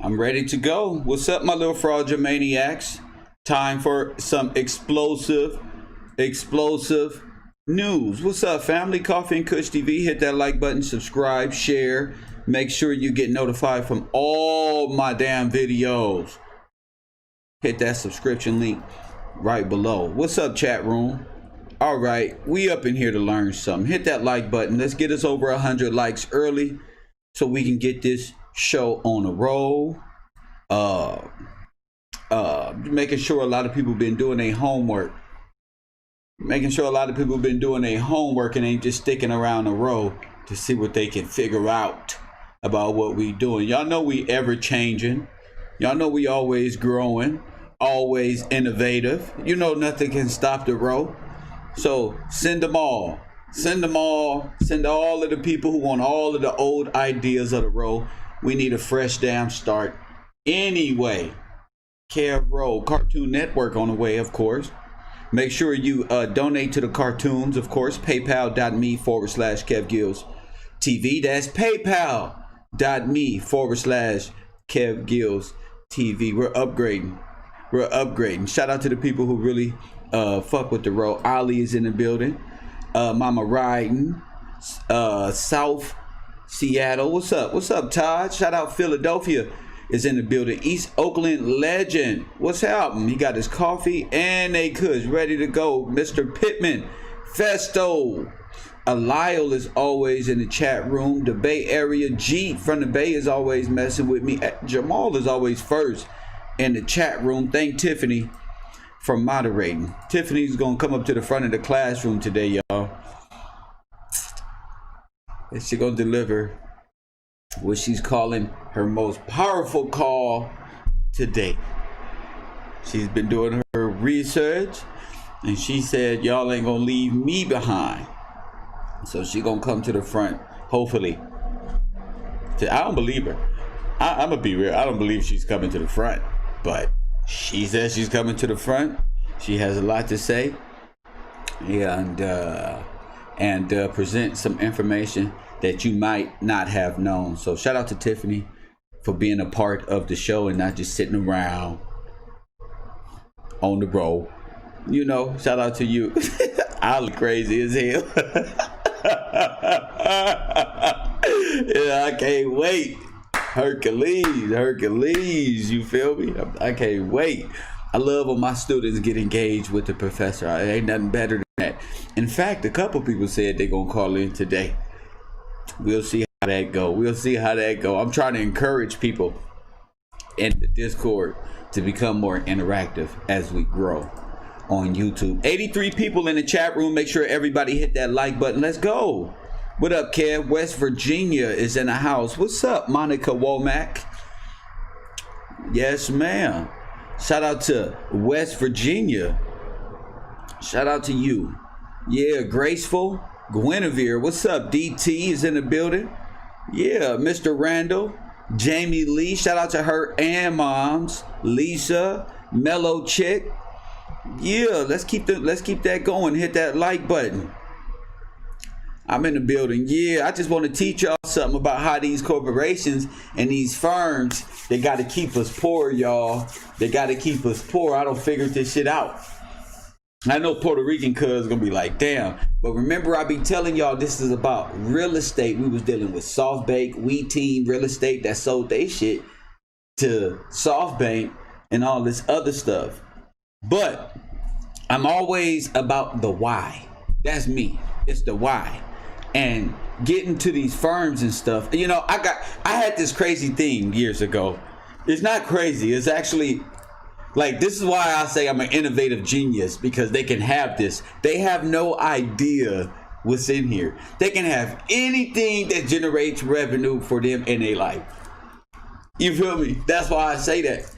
I'm ready to go. What's up, my little fraudulent maniacs? Time for some explosive news. What's up, family? Coffee and Kush TV. Hit that like button, subscribe, share. Make sure you get notified from all my damn videos. Hit that subscription link right below. What's up, chat room? All right, we up in here to learn something. Hit that like button. Let's get us over 100 likes early so we can get this show on a roll. Making sure a lot of people been doing their homework. Making sure a lot of people been doing their homework and ain't just sticking around the row to see what they can figure out about what we doing. Y'all know we ever changing. Y'all know we always growing, always innovative. You know nothing can stop the row. So send them all. Send them all. Send all of the people who want all of the old ideas of the row. We need a fresh damn start. Anyway, Kev Row, Cartoon Network on the way, of course. Make sure you donate to the cartoons, of course. PayPal.me/KevGills TV. That's PayPal.me/KevGills TV. We're upgrading. We're upgrading. Shout out to the people who really fuck with the row. Ali is in the building. Mama Riding. South Seattle. What's up? What's up, Todd? Shout out Philadelphia is in the building. East Oakland legend. What's happening? He got his coffee and a kush ready to go. Mr. Pittman. Festo. Lyle is always in the chat room. The Bay Area G from the Bay is always messing with me. Jamal is always first in the chat room. Thank Tiffany for moderating. Tiffany's gonna come up to the front of the classroom today, y'all. And she's gonna deliver what she's calling her most powerful call today. She's been doing her research and she said, y'all ain't gonna leave me behind. So she gonna come to the front, hopefully. I don't believe her. I'm gonna be real. I don't believe she's coming to the front, but she says she's coming to the front. She has a lot to say, and present some information that you might not have known. So shout out to Tiffany for being a part of the show and not just sitting around on the roll. You know, shout out to you. I look crazy as hell. Yeah, I can't wait. Hercules, you feel me? I can't wait. I love when my students get engaged with the professor. Ain't nothing better than that. In fact, a couple people said they're gonna call in today. We'll see how that go. We'll see how that go. I'm trying to encourage people in the Discord to become more interactive as we grow on YouTube. 83 people in the chat room. Make sure everybody hit that like button. Let's go. What up, Kev? West Virginia is in the house. What's up, Monica Womack? Yes, ma'am. Shout out to West Virginia. Shout out to you. Yeah, Graceful. Guinevere. What's up? DT is in the building. Yeah, Mr. Randall. Jamie Lee. Shout out to her and moms. Lisa. Mellow Chick. Yeah, let's keep that going. Hit that like button. I'm in the building. Yeah, I just want to teach y'all something about how these corporations and these firms, they got to keep us poor, y'all. They got to keep us poor. I don't figure this shit out. I know Puerto Rican cuz gonna be like, damn. But remember, I be telling y'all this is about real estate. We was dealing with SoftBank, We Team Real Estate that sold they shit to SoftBank and all this other stuff. But I'm always about the why. That's me. It's the why. And getting to these firms and stuff. You know, I had this crazy thing years ago. It's not crazy. It's actually like, this is why I say I'm an innovative genius, because they can have this. They have no idea what's in here. They can have anything that generates revenue for them in their life. You feel me? That's why I say that.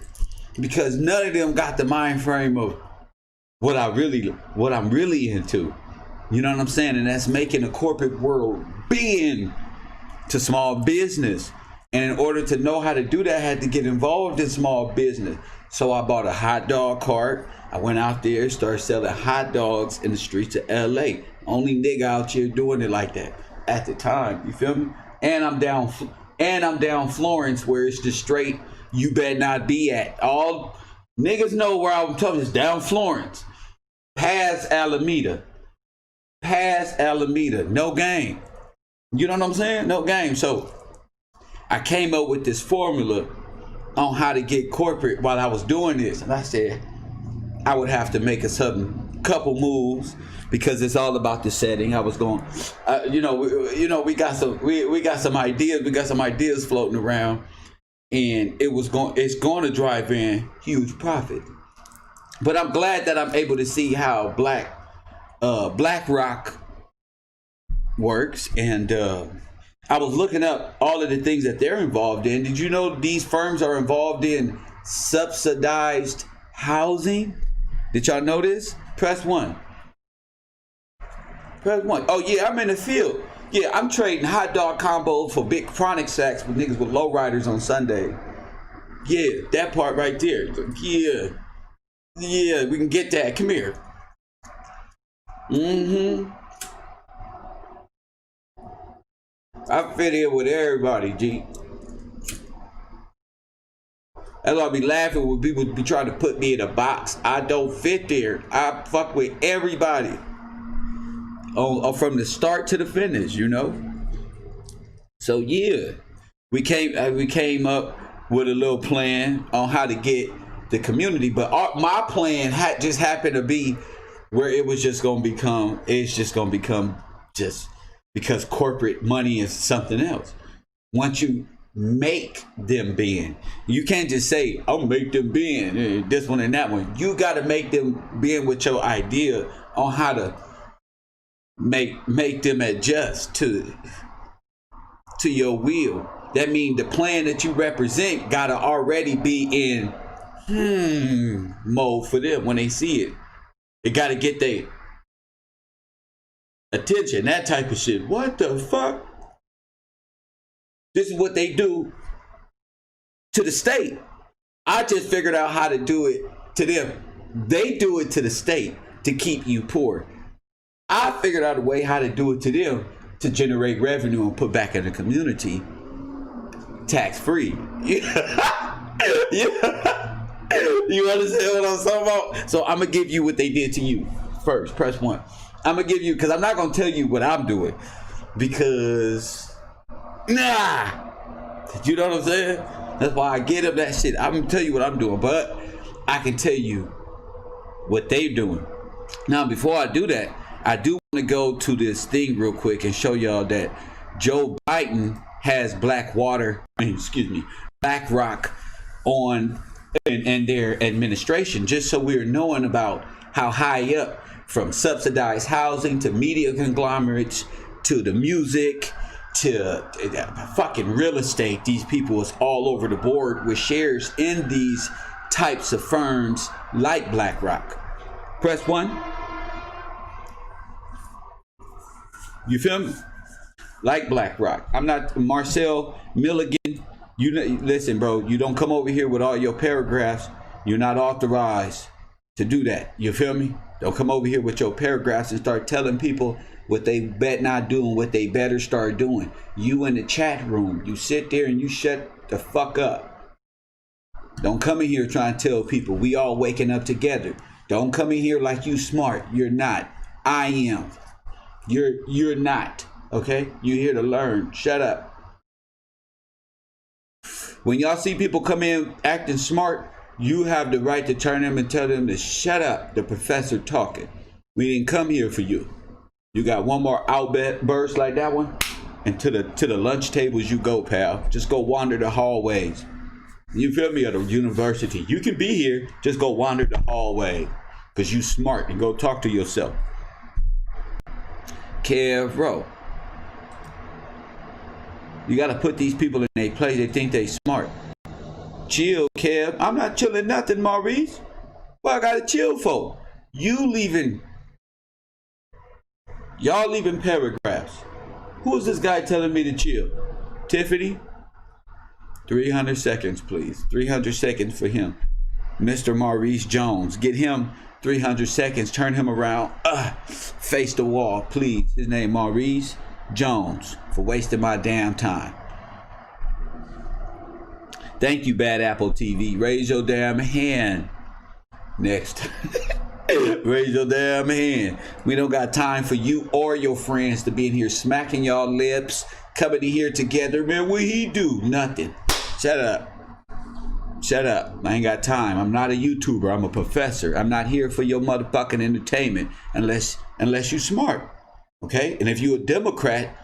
Because none of them got the mind frame of what I'm really into. You know what I'm saying? And that's making the corporate world big to small business. And in order to know how to do that, I had to get involved in small business. So I bought a hot dog cart. I went out there, started selling hot dogs in the streets of LA. Only nigga out here doing it like that at the time. You feel me? And I'm down And I'm down Florence, where it's just straight, you better not be at. All niggas know where I'm talking, is down Florence. Past Alameda. Past Alameda. No game. You know what I'm saying? No game. So I came up with this formula on how to get corporate while I was doing this. And I said, I would have to make a couple moves because it's all about the setting. I was going, we got some ideas. We got some ideas floating around, and it's going to drive in huge profit. But I'm glad that I'm able to see how BlackRock works, and I was looking up all of the things that they're involved in. Did you know these firms are involved in subsidized housing? Did y'all know this? Press 1. Press 1. Oh yeah, I'm in the field. Yeah, I'm trading hot dog combos for big chronic sacks with niggas with low riders on Sunday. Yeah, that part right there. Yeah, we can get that. Come here. I fit in with everybody, G. That's why I be laughing when people be trying to put me in a box. I don't fit there. I fuck with everybody. From the start to the finish, you know? So yeah, we came up with a little plan on how to get the community, but my plan just happened to be where it's just gonna become just because corporate money is something else. Once you make them bend, you can't just say, I'll make them bend, this one and that one. You got to make them bend with your idea on how to make them adjust to your will. That means the plan that you represent got to already be in mode for them. When they see it, it got to get their attention, that type of shit. What the fuck? This is what they do to the state. I just figured out how to do it to them. They do it to the state to keep you poor. I figured out a way how to do it to them to generate revenue and put back in the community tax free. Yeah. You understand what I'm talking about? So I'm gonna give you what they did to you first. Press 1. I'm gonna give you, because I'm not gonna tell you what I'm doing, because you know what I'm saying? That's why I get up that shit. I'm gonna tell you what I'm doing, but I can tell you what they're doing. Now, before I do that, I do want to go to this thing real quick and show y'all that Joe Biden has BlackRock on and their administration, just so we're knowing about how high up, from subsidized housing to media conglomerates to the music to fucking real estate. These people is all over the board with shares in these types of firms like BlackRock. Press 1. You feel me? Like BlackRock. I'm not Marcel Milligan. Listen, bro, you don't come over here with all your paragraphs. You're not authorized to do that. You feel me? Don't come over here with your paragraphs and start telling people what they bet not do and what they better start doing. You in the chat room, you sit there and you shut the fuck up. Don't come in here trying to tell people we all waking up together. Don't come in here like you smart. You're not. I am. You're not. Okay? You're here to learn. Shut up. When y'all see people come in acting smart, you have the right to turn them and tell them to shut up. The professor talking. We didn't come here for you. You got one more outburst like that one, and to the lunch tables you go, pal. Just go wander the hallways. You feel me? At a university, you can be here. Just go wander the hallway, cause you smart, and go talk to yourself. Kev Rowe. You gotta put these people in their place. They think they smart. Chill, Kev. I'm not chilling nothing, Maurice. What I gotta chill for? You leaving. Y'all leaving paragraphs. Who is this guy telling me to chill? Tiffany? 300 seconds, please. 300 seconds for him. Mr. Maurice Jones. Get him 300 seconds. Turn him around. Face the wall, please. His name Maurice Jones, for wasting my damn time. Thank you, Bad Apple TV. Raise your damn hand. Next. Raise your damn hand. We don't got time for you or your friends to be in here smacking y'all lips, coming in here together. Man, what he do? Nothing. Shut up. Shut up. I ain't got time. I'm not a YouTuber. I'm a professor. I'm not here for your motherfucking entertainment unless you smart. Okay? And if you a Democrat,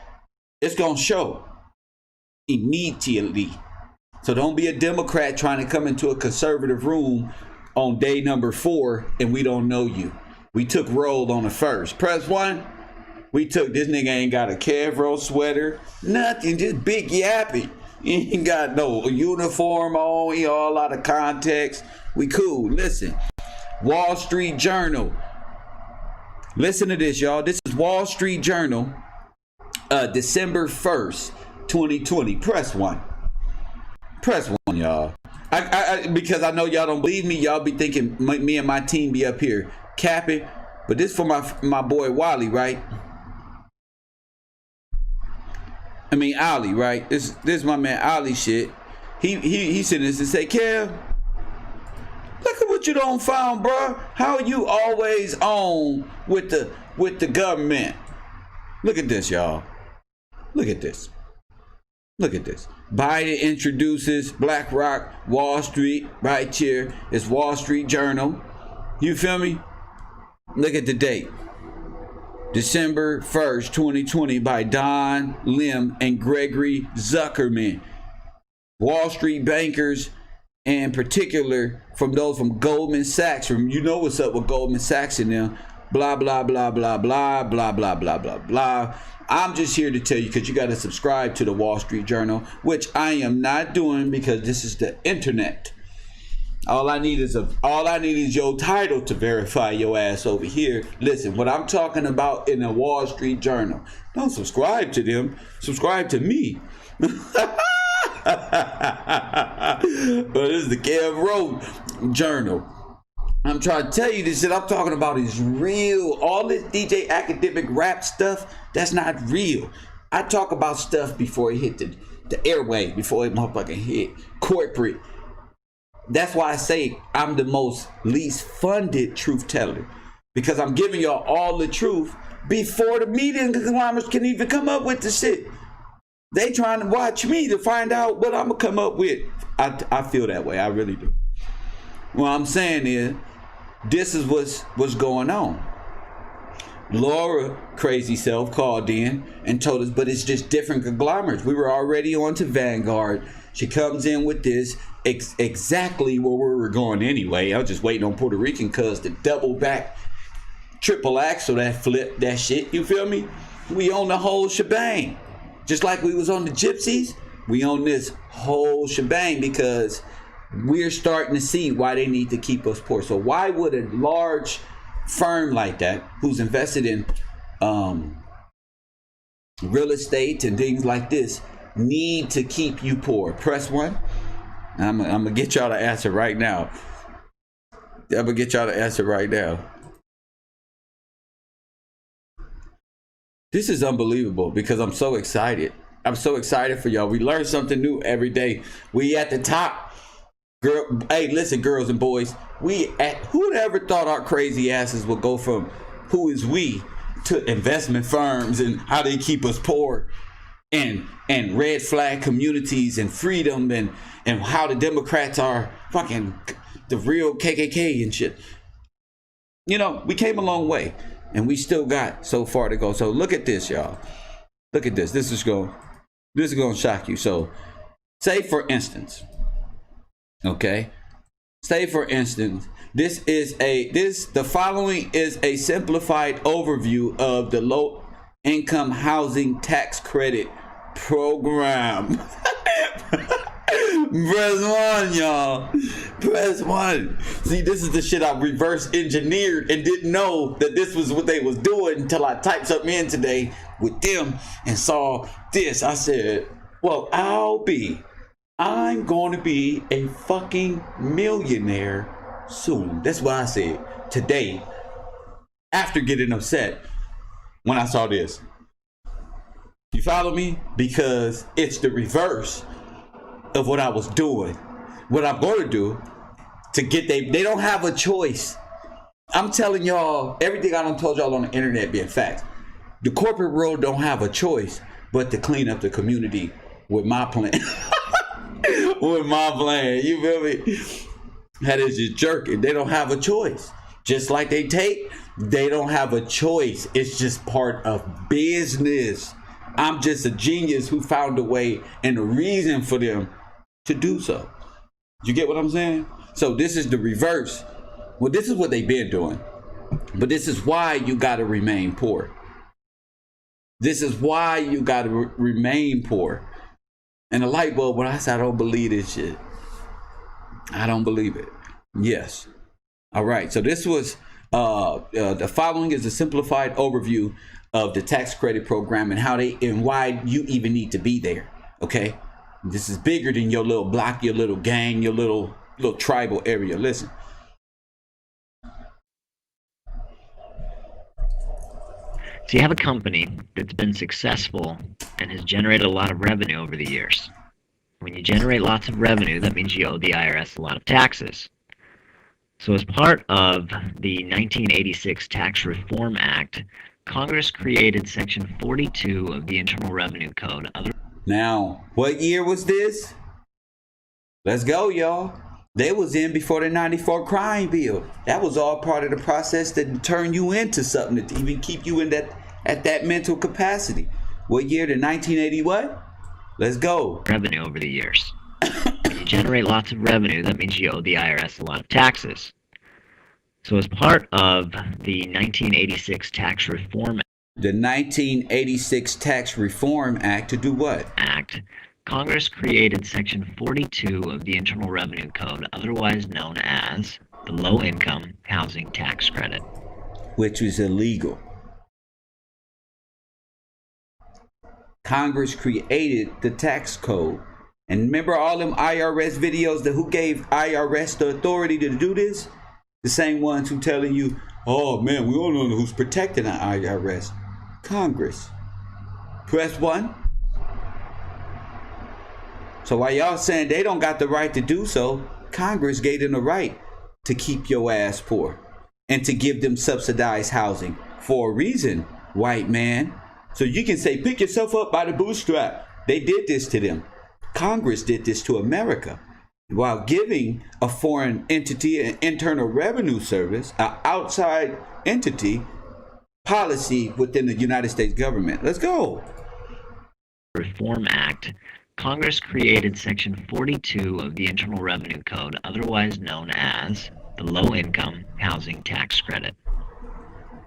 it's gonna show immediately. So don't be a Democrat trying to come into a conservative room on day number 4 and we don't know you. We took roll on the first. Press 1. We took this nigga ain't got a Cavro sweater, nothing, just big yappy. He ain't got no uniform on, he all out of context. We cool. Listen, Wall Street Journal. Listen to this, y'all. This is Wall Street Journal, December 1st, 2020. Press 1. Press 1, y'all. I because I know y'all don't believe me. Y'all be thinking me and my team be up here capping, but this for my boy Wally, right? I mean Ali, right? This is my man Ali shit. He sent this and say, Kev, look at what you done found, bro. How you always on with the government? Look at this, y'all. Look at this. Look at this. Biden introduces BlackRock, Wall Street, right here. It's Wall Street Journal. You feel me? Look at the date. December 1st, 2020 by Don Lim and Gregory Zuckerman. Wall Street bankers, in particular from those from Goldman Sachs. You know what's up with Goldman Sachs and them. Blah, blah, blah, blah, blah, blah, blah, blah, blah, blah. I'm just here to tell you because you got to subscribe to the Wall Street Journal, which I am not doing because this is the internet. All I need is your title to verify your ass over here. Listen, what I'm talking about in the Wall Street Journal, don't subscribe to them. Subscribe to me. But this is the Kev Road Journal. I'm trying to tell you this shit I'm talking about is real. All this DJ academic rap stuff, that's not real. I talk about stuff before it hit the airway, before it motherfucking hit corporate. That's why I say I'm the most least funded truth teller, because I'm giving y'all all the truth before the media conglomerates can even come up with the shit. They trying to watch me to find out what I'm gonna come up with. I feel that way. I really do. What I'm saying is, this is what's going on. Laura, crazy self, called in and told us, but it's just different conglomerates. We were already on to Vanguard. She comes in with this exactly where we were going anyway. I was just waiting on Puerto Rican cuz to double back, triple axle that flip, that shit. You feel me? We own the whole shebang. Just like we was on the Gypsies, we own this whole shebang because we're starting to see why they need to keep us poor. So why would a large firm like that, who's invested in real estate and things like this, need to keep you poor? Press 1. I'm gonna get y'all to answer right now. This is unbelievable because I'm so excited. I'm so excited for y'all. We learn something new every day. We at the top. Girl, hey, listen, girls and boys. Who'd ever thought our crazy asses would go from who is we to investment firms and how they keep us poor and red flag communities and freedom and how the Democrats are fucking the real KKK and shit. You know, we came a long way and we still got so far to go. So look at this, y'all. Look at this. This is going to shock you. So say for instance, okay, say for instance, the following is a simplified overview of the low income housing tax credit program. Press 1, y'all. Press 1. See, this is the shit I reverse engineered and didn't know that this was what they was doing until I typed something in today with them and saw this. I said, well, I'm going to be a fucking millionaire soon. That's what I said today after getting upset when I saw this. You follow me? Because it's the reverse of what I was doing, what I'm going to do to get they don't have a choice. I'm telling y'all, everything I done told y'all on the internet being facts. The corporate world don't have a choice but to clean up the community with my plan. With my plan, you feel me? That is just jerking. They don't have a choice. Just like they don't have a choice. It's just part of business. I'm just a genius who found a way and a reason for them to do so. You get what I'm saying? So this is the reverse. Well, this is what they've been doing. But this is why you got to remain poor. This is why you got to remain poor. And the light bulb, when I say I don't believe this shit, I don't believe it. Yes. All right. So this was, the following is a simplified overview of the tax credit program and how and why you even need to be there. Okay. This is bigger than your little block, your little gang, your little tribal area. Listen. So you have a company that's been successful and has generated a lot of revenue over the years. When you generate lots of revenue, that means you owe the IRS a lot of taxes. So as part of the 1986 Tax Reform Act, Congress created Section 42 of the Internal Revenue Code. Now, what year was this? Let's go, y'all. They was in before the 94 crime bill. That was all part of the process to turn you into something, to even keep you in that mental capacity. What year? The 1980 what? Let's go. Revenue over the years. When you generate lots of revenue, that means you owe the IRS a lot of taxes. So as part of the 1986 Tax Reform Act, the 1986 Tax Reform Act, to do what? Congress created Section 42 of the Internal Revenue Code, otherwise known as the Low-Income Housing Tax Credit, which was illegal. Congress created the tax code. And remember all them IRS videos that who gave IRS the authority to do this? The same ones who telling you, oh man, we don't know who's protecting the IRS. Congress. Press 1. So while y'all saying they don't got the right to do so, Congress gave them the right to keep your ass poor and to give them subsidized housing for a reason, white man. So you can say, pick yourself up by the bootstrap. They did this to them. Congress did this to America while giving a foreign entity, an Internal Revenue Service, an outside entity, policy within the United States government. Let's go. Reform Act. Congress created Section 42 of the Internal Revenue Code, otherwise known as the Low-Income Housing Tax Credit.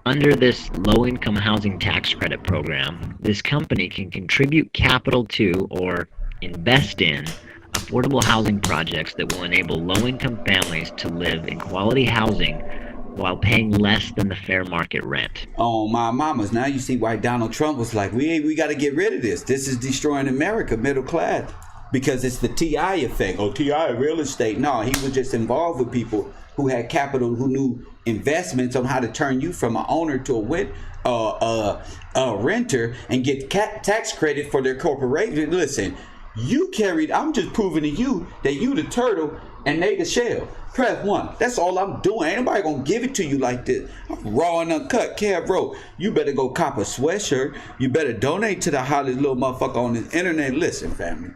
Under this Low-Income Housing Tax Credit program, this company can contribute capital to or invest in affordable housing projects that will enable low-income families to live in quality housing while paying less than the fair market rent. Oh, my mamas. Now you see why Donald Trump was like, we got to get rid of this. This is destroying America, middle class. Because it's the TI effect. Oh, TI, real estate. No, he was just involved with people who had capital, who knew investments on how to turn you from an owner to a renter and get tax credit for their corporation. Listen, you carried, I'm just proving to you that you the turtle and they the shell. Press 1. That's all I'm doing. Ain't nobody gonna give it to you like this. I'm raw and uncut. Kev bro, you better go cop a sweatshirt. You better donate to the hottest little motherfucker on the internet. Listen, family.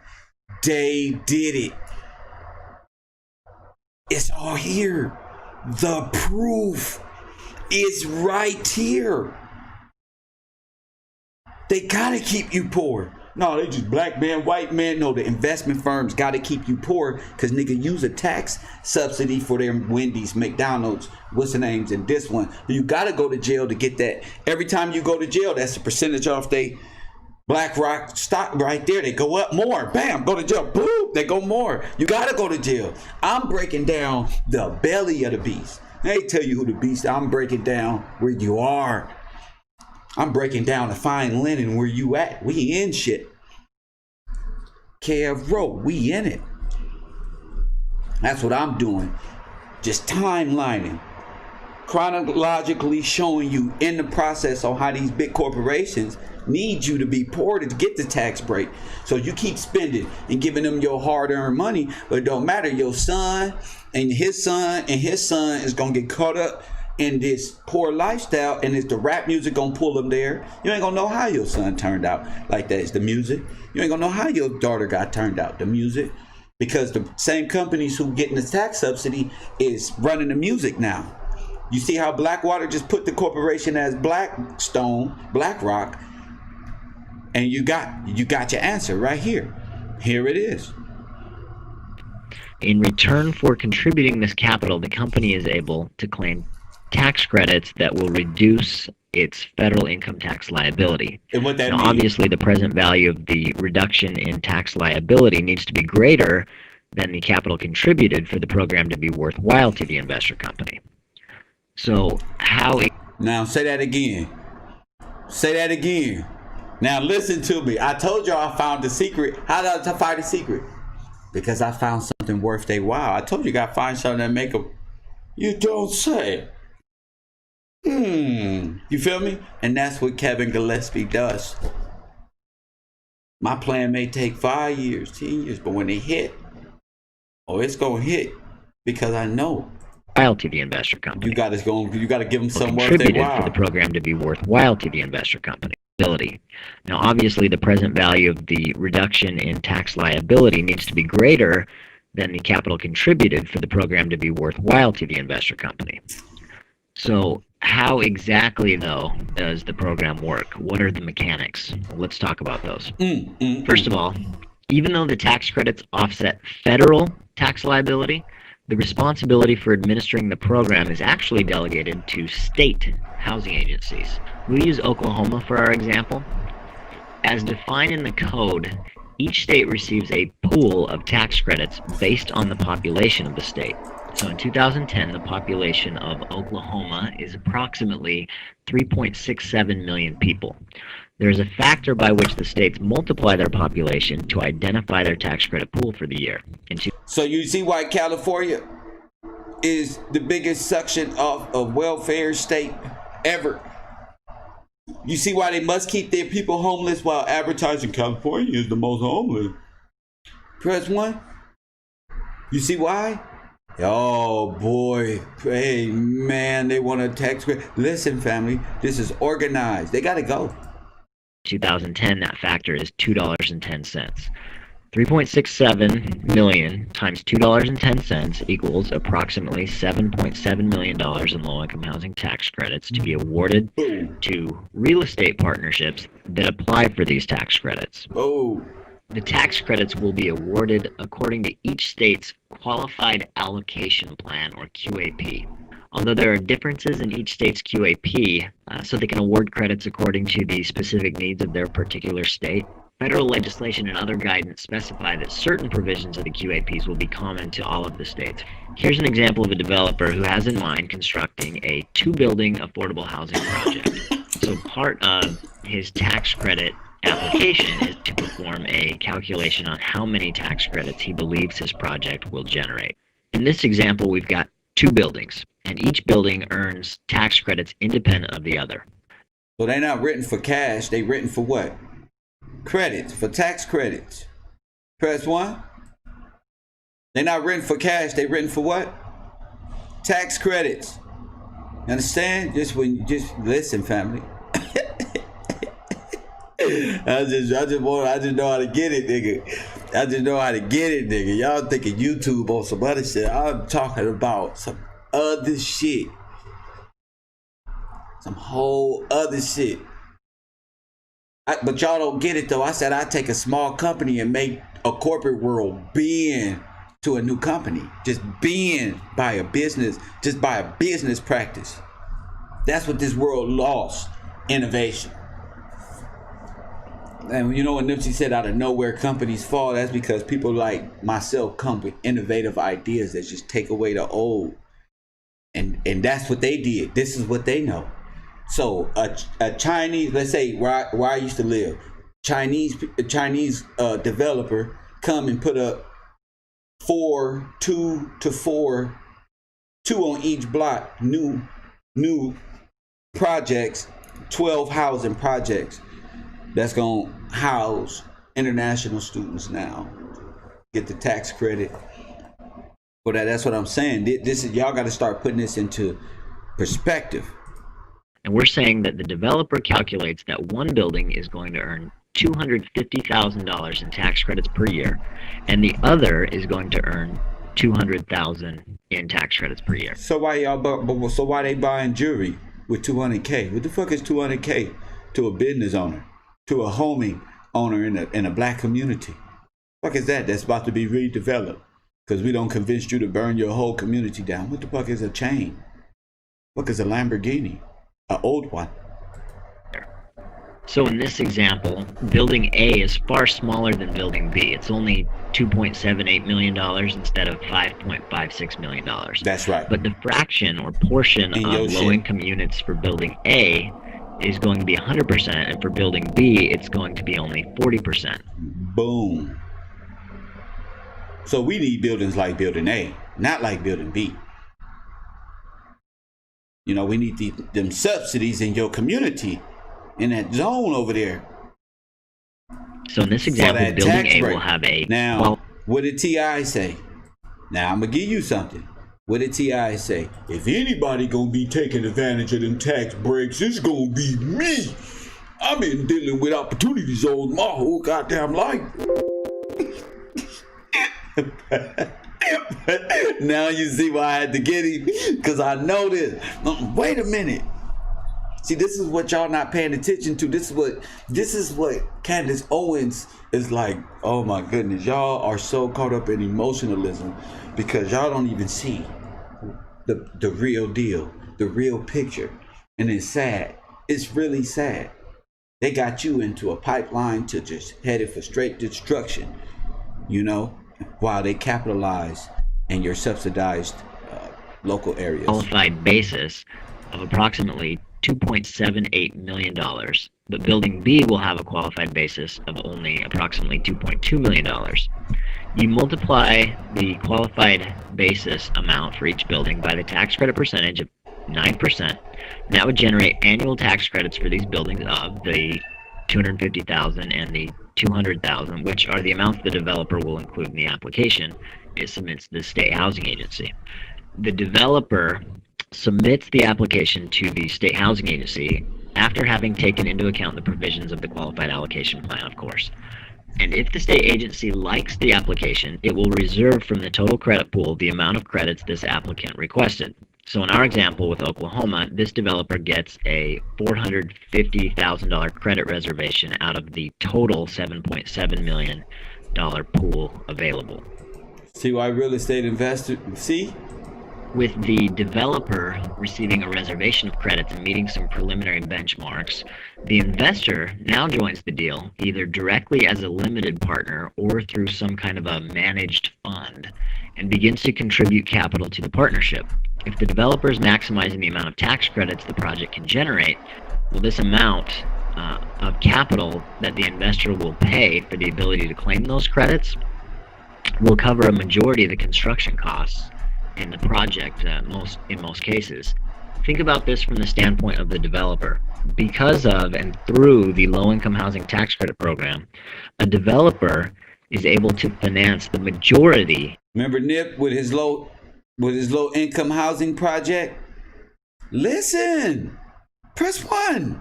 They did it. It's all here. The proof is right here. They gotta keep you poor. No, they just black man, white man. No, the investment firms got to keep you poor because nigga use a tax subsidy for their Wendy's, McDonald's, what's the names, and this one. You got to go to jail to get that. Every time you go to jail, that's a percentage off they BlackRock stock right there. They go up more. Bam, go to jail. Boom, they go more. You got to go to jail. I'm breaking down the belly of the beast. They tell you who the beast. I'm breaking down where you are. I'm breaking down the fine linen where you at. We in shit. Kev Road, we in it. That's what I'm doing. Just timelining. chronologically showing you in the process on how these big corporations need you to be poor to get the tax break. So you keep spending and giving them your hard-earned money, but it don't matter. Your son and his son and his son is gonna get caught up in this poor lifestyle, and is the rap music gonna pull them there? You ain't gonna know how your son turned out like that. It's the music. You ain't gonna know how your daughter got turned out. The music. Because the same companies who getting the tax subsidy is running the music now. You see how Blackwater just put the corporation as Blackstone, BlackRock, and you got your answer right here. Here it is. In return for contributing this capital, the company is able to claim tax credits that will reduce its federal income tax liability. And what that now, means? Obviously, the present value of the reduction in tax liability needs to be greater than the capital contributed for the program to be worthwhile to the investor company. So how... Now say that again. Say that again. Now listen to me. I told y'all I found the secret. How did I find the secret? Because I found something worth their while. I told you gotta find something that make them... You don't say. You feel me? And that's what Kevin Gillespie does. My plan may take 5 years, 10 years, but when it hit, it's gonna hit because I know. To the investor company. You got to give them some worth contributed their while for the program to be worthwhile to the investor company. Now, obviously, the present value of the reduction in tax liability needs to be greater than the capital contributed for the program to be worthwhile to the investor company. So how exactly, though, does the program work? What are the mechanics? Let's talk about those. First of all, even though the tax credits offset federal tax liability, the responsibility for administering the program is actually delegated to state housing agencies. We'll use Oklahoma for our example. As defined in the code, each state receives a pool of tax credits based on the population of the state. So in 2010, the population of Oklahoma is approximately 3.67 million people. There is a factor by which the states multiply their population to identify their tax credit pool for the year. So you see why California is the biggest suction of welfare state ever. You see why they must keep their people homeless while advertising California is the most homeless. Press 1. You see why? Oh boy, hey man, they want a tax credit. Listen, family, this is organized. They gotta go. 2010, that factor is $2.10. 3.67 million times $2.10 equals approximately $7.7 million in low-income housing tax credits to be awarded to real estate partnerships that apply for these tax credits. The tax credits will be awarded according to each state's Qualified Allocation Plan, or QAP. Although there are differences in each state's QAP, so they can award credits according to the specific needs of their particular state, federal legislation and other guidance specify that certain provisions of the QAPs will be common to all of the states. Here's an example of a developer who has in mind constructing a 2-building affordable housing project. So part of his tax credit application is to perform a calculation on how many tax credits he believes his project will generate. In this example, we've got 2 buildings, and each building earns tax credits independent of the other. So they're not written for cash, they written for what? Credits, for tax credits. Press 1. They're not written for cash, they're written for what? Tax credits. You understand? Just listen, family. I just know how to get it, nigga. I just know how to get it, nigga. Y'all thinking YouTube on some other shit. I'm talking about some other shit. Some whole other shit. But y'all don't get it though. I said I take a small company and make a corporate world bend to a new company. Just bend by a business, just by a business practice. That's what this world lost. Innovation. And you know what Nipsey said, out of nowhere companies fall? That's because people like myself come with innovative ideas that just take away the old. And that's what they did. This is what they know. So a Chinese, let's say where I used to live, Chinese developer come and put up 2 on each block, new new projects, 12 housing projects that's going to house international students now. Get the tax credit for that. That's what I'm saying. This is, y'all got to start putting this into perspective. And we're saying that the developer calculates that one building is going to earn $250,000 in tax credits per year, and the other is going to earn $200,000 in tax credits per year. So why so why they buying jewelry with $200K? What the fuck is $200K to a business owner, to a homing owner in a black community? What the fuck is that? That's about to be redeveloped because we don't convince you to burn your whole community down. What the fuck is a chain? What is a Lamborghini? An old one. So in this example, building A is far smaller than building B. It's only $2.78 million instead of $5.56 million. That's right. But the fraction or portion of low-income units for building A is going to be 100%, and for building B, it's going to be only 40%. Boom. So we need buildings like building A, not like building B. You know, we need them subsidies in your community, in that zone over there. So in this example, building A will have a... Now, what did T.I. say? Now, I'm going to give you something. What did T.I. say? If anybody going to be taking advantage of them tax breaks, it's going to be me. I've been dealing with opportunity zones my whole goddamn life. Now you see why I had to get him, because I know this. Wait a minute. See, this is what y'all not paying attention to. This is what Candace Owens is like. Oh my goodness, y'all are so caught up in emotionalism because y'all don't even see the real deal, the real picture. And it's sad. It's really sad. They got you into a pipeline to just headed for straight destruction, you know, while they capitalize in your subsidized local areas. Qualified basis of approximately $2.78 million, but building B will have a qualified basis of only approximately $2.2 million. You multiply the qualified basis amount for each building by the tax credit percentage of 9%, and that would generate annual tax credits for these buildings of the $250,000 and the $200,000, which are the amounts the developer will include in the application it submits to the state housing agency. The developer submits the application to the state housing agency after having taken into account the provisions of the qualified allocation plan, of course. And if the state agency likes the application, it will reserve from the total credit pool the amount of credits this applicant requested. So in our example with Oklahoma, this developer gets a $450,000 credit reservation out of the total $7.7 million pool available. See why real estate investors, see? With the developer receiving a reservation of credits and meeting some preliminary benchmarks, the investor now joins the deal either directly as a limited partner or through some kind of a managed fund and begins to contribute capital to the partnership. If the developer is maximizing the amount of tax credits the project can generate, well, this amount of capital that the investor will pay for the ability to claim those credits will cover a majority of the construction costs in the project in most cases. Think about this from the standpoint of the developer. Because of and through the low-income housing tax credit program, a developer is able to finance the majority. Remember Nip with his low income housing project? Listen, press 1.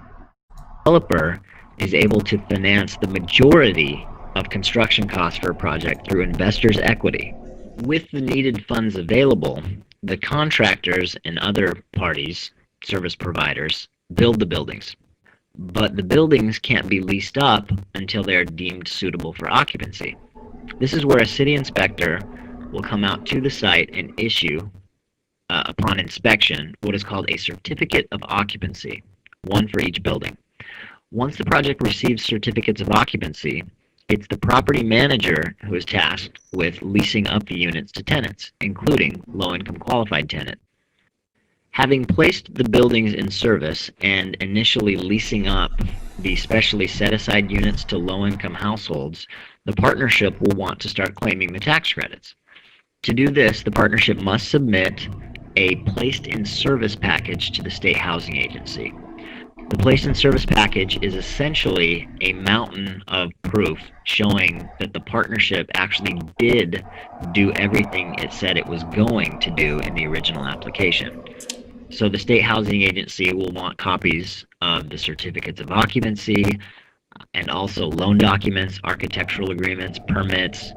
Developer is able to finance the majority of construction costs for a project through investors' equity. With the needed funds available, the contractors and other parties, service providers, build the buildings. But the buildings can't be leased up until they are deemed suitable for occupancy. This is where a city inspector will come out to the site and issue, upon inspection, what is called a certificate of occupancy, one for each building. Once the project receives certificates of occupancy, it's the property manager who is tasked with leasing up the units to tenants, including low-income qualified tenants. Having placed the buildings in service and initially leasing up the specially set-aside units to low-income households, the partnership will want to start claiming the tax credits. To do this, the partnership must submit a placed in service package to the state housing agency. The placed in service package is essentially a mountain of proof showing that the partnership actually did do everything it said it was going to do in the original application. So the state housing agency will want copies of the certificates of occupancy and also loan documents, architectural agreements, permits,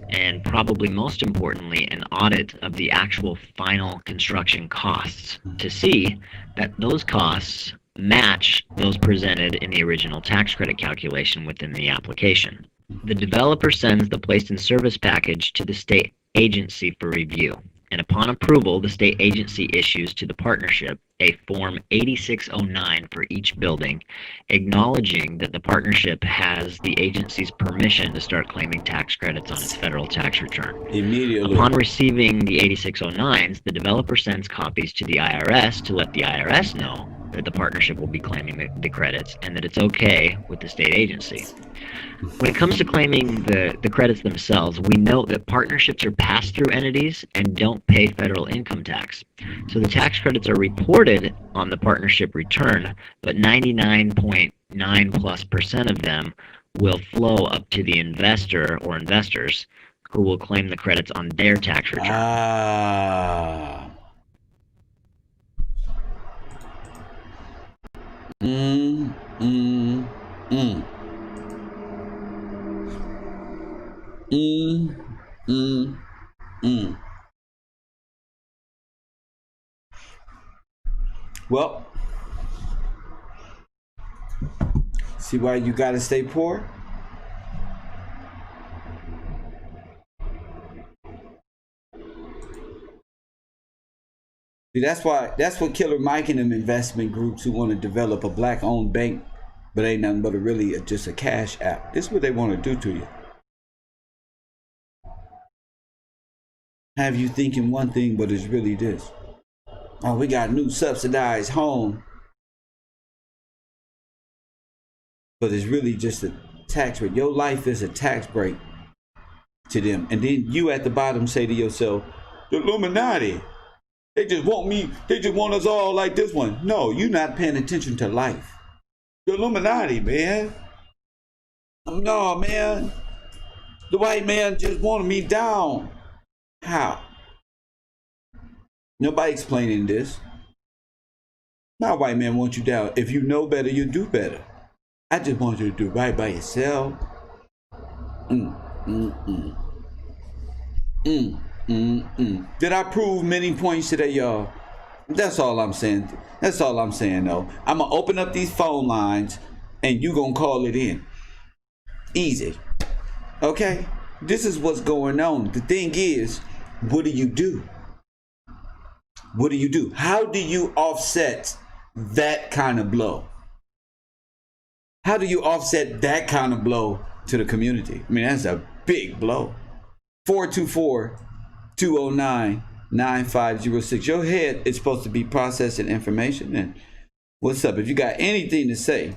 and probably most importantly, an audit of the actual final construction costs to see that those costs match those presented in the original tax credit calculation within the application. The developer sends the placed in service package to the state agency for review, and upon approval, the state agency issues to the partnership a Form 8609 for each building, acknowledging that the partnership has the agency's permission to start claiming tax credits on its federal tax return. Immediately. Upon receiving the 8609s, the developer sends copies to the IRS to let the IRS know that the partnership will be claiming the credits and that it's okay with the state agency. When it comes to claiming the credits themselves, we note that partnerships are pass-through entities and don't pay federal income tax. So the tax credits are reported on the partnership return, but 99.9+% of them will flow up to the investor or investors who will claim the credits on their tax return. Well, see why you gotta stay poor? See, that's what Killer Mike and them investment groups who want to develop a black-owned bank, but ain't nothing but just a cash app. This is what they want to do to you. Have you thinking one thing, but it's really this. Oh, we got new subsidized home, but it's really just a tax rate. Your life is a tax break to them. And then you at the bottom say to yourself, the Illuminati. They just want us all like this one. No, you're not paying attention to life. The Illuminati, man. No, man. The white man just wanted me down. How? Nobody explaining this. My white man wants you down. If you know better, you do better. I just want you to do right by yourself. Did I prove many points today, y'all? That's all I'm saying. That's all I'm saying, though. I'm going to open up these phone lines, and you going to call it in. Easy. Okay? This is what's going on. The thing is, what do you do? What do you do? How do you offset that kind of blow? How do you offset that kind of blow to the community? I mean, that's a big blow. 424-209-9506. Your head is supposed to be processing information. And what's up? If you got anything to say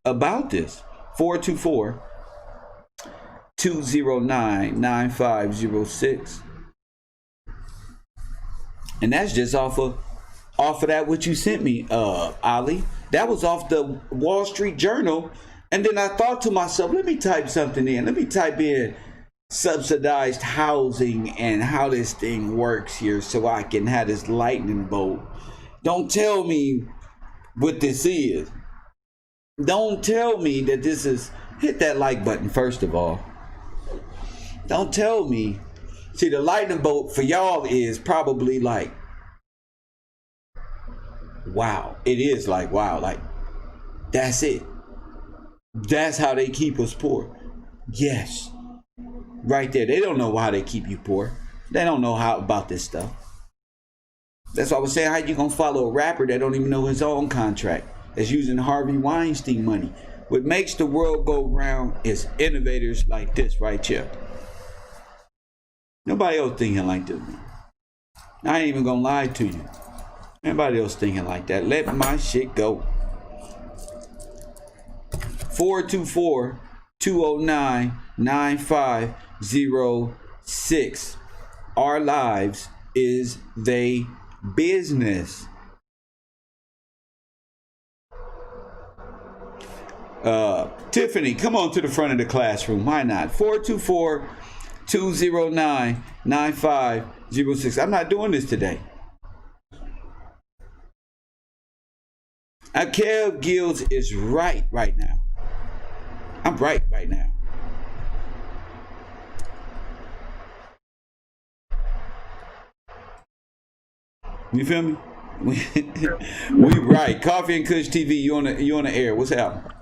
about this, 424-209-9506. And that's just off of that what you sent me, Ali. That was off the Wall Street Journal. And then I thought to myself, let me type something in. Let me type in subsidized housing and how this thing works here so I can have this lightning bolt. Don't tell me what this is. Don't tell me that this is... Hit that like button first of all. Don't tell me. See, the lightning bolt for y'all is probably like, wow. It is like, wow. Like, that's it. That's how they keep us poor. Yes. Right there. They don't know how they keep you poor. They don't know how about this stuff. That's why I was saying, how you gonna follow a rapper that don't even know his own contract, that's using Harvey Weinstein money? What makes the world go round is innovators like this right here. Nobody else thinking like this. I ain't even gonna lie to you. Anybody else thinking like that? Let my shit go. 424-209-9506. Our lives is they business. Tiffany, come on to the front of the classroom. Why not? 424-209-9506. I'm not doing this today. Kev Gills is right now. I'm right now. You feel me? We right. Coffee and Kush TV. You on the air? What's happening?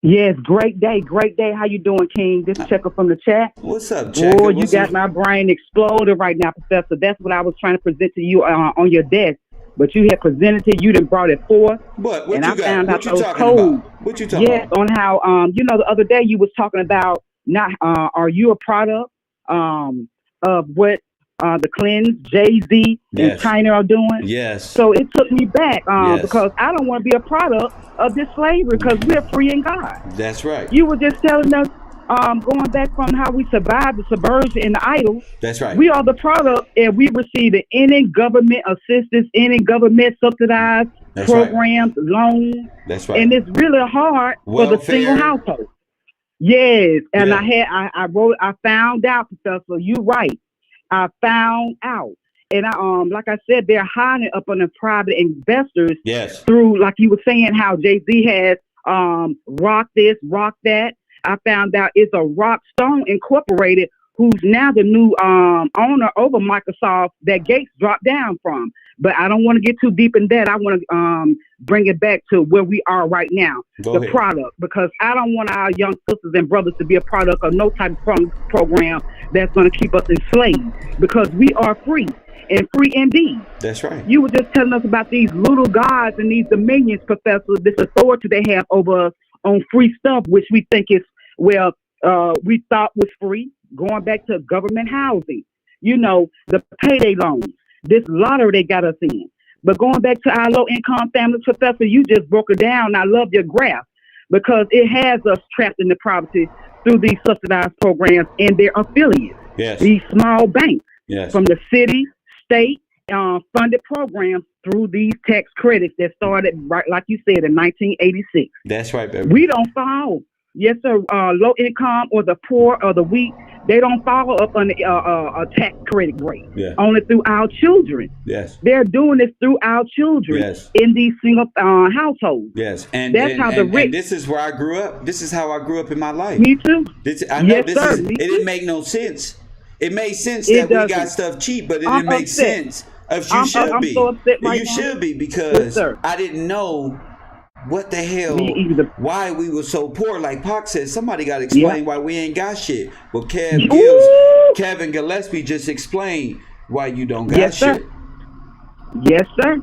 Yes, great day, great day. How you doing, King? This checker from the chat. What's up, Checker? Oh, you got my brain exploded right now, Professor. That's what I was trying to present to you on your desk. But you had presented it. You done brought it forth. What and you I got? found What out you those talking codes. about? What you talking yes, about? on how the other day you was talking about not are you a product of what the Clintons, Jay-Z, and Yes. China are doing? Yes. So it took me back Yes. because I don't want to be a product of this slavery because we're free in God. That's right. You were just telling us going back from how we survived the subversion and the idols. That's right. We are the product and we receive any government assistance, any government subsidized That's programs, loans. That's right. And it's really hard for the single household. Yes. And Yeah. I found out, Professor, you're right. I found out. And like I said, they're hiding up on the private investors Yes. through, like you were saying, how Jay-Z has rock this, rock that. I found out it's a Rockstone Incorporated who's now the new owner over Microsoft that Gates dropped down from. But I don't want to get too deep in that. I want to bring it back to where we are right now, Go the ahead. product, because I don't want our young sisters and brothers to be a product of no type of program that's going to keep us enslaved, because we are free and free indeed. That's right. You were just telling us about these little gods and these dominions, Professor, this authority they have over us on free stuff, which we think is, we thought was free, going back to government housing, the payday loans, this lottery they got us in. But going back to our low-income families, Professor, you just broke it down. I love your graph because it has us trapped in the poverty through these subsidized programs and their affiliates, Yes. these small banks Yes. from the city, state, funded programs through these tax credits that started, right, like you said, in 1986. That's right, baby. We don't fall. Yes, sir. Low income or the poor or the weak, they don't follow up on a tax credit rate. Yeah. Only through our children. Yes. They're doing this through our children. Yes. In these single households. Yes. And that's how the rich. And this is where I grew up. This is how I grew up in my life. Me too. I know yes, this sir. is. It didn't make no sense. It made sense that we got stuff cheap, but it didn't make sense. If you should be, so upset right you now. should be, because yes, I didn't know what the hell, why we were so poor. Like Pac said, somebody got to explain why we ain't got shit. Well, Kevin Gillespie just explained why you don't got shit. Sir. Yes, sir.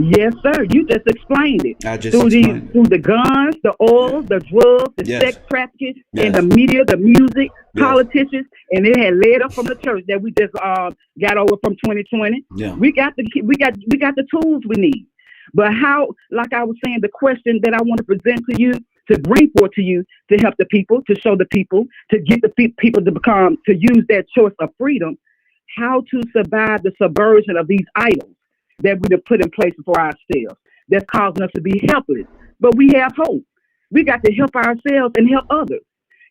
Yes, sir. You just explained it. I just explained through the guns, the oil, the drugs, the sex trafficking, and the media, the music, politicians, and it had led up from the church that we just got over from 2020. Yeah. We got the tools we need. But how, like I was saying, the question that I want to present to you, to bring forth to you, to help the people, to show the people, to get the people to use that choice of freedom, how to survive the subversion of these idols that we have put in place for ourselves, that's causing us to be helpless. But we have hope. We got to help ourselves and help others.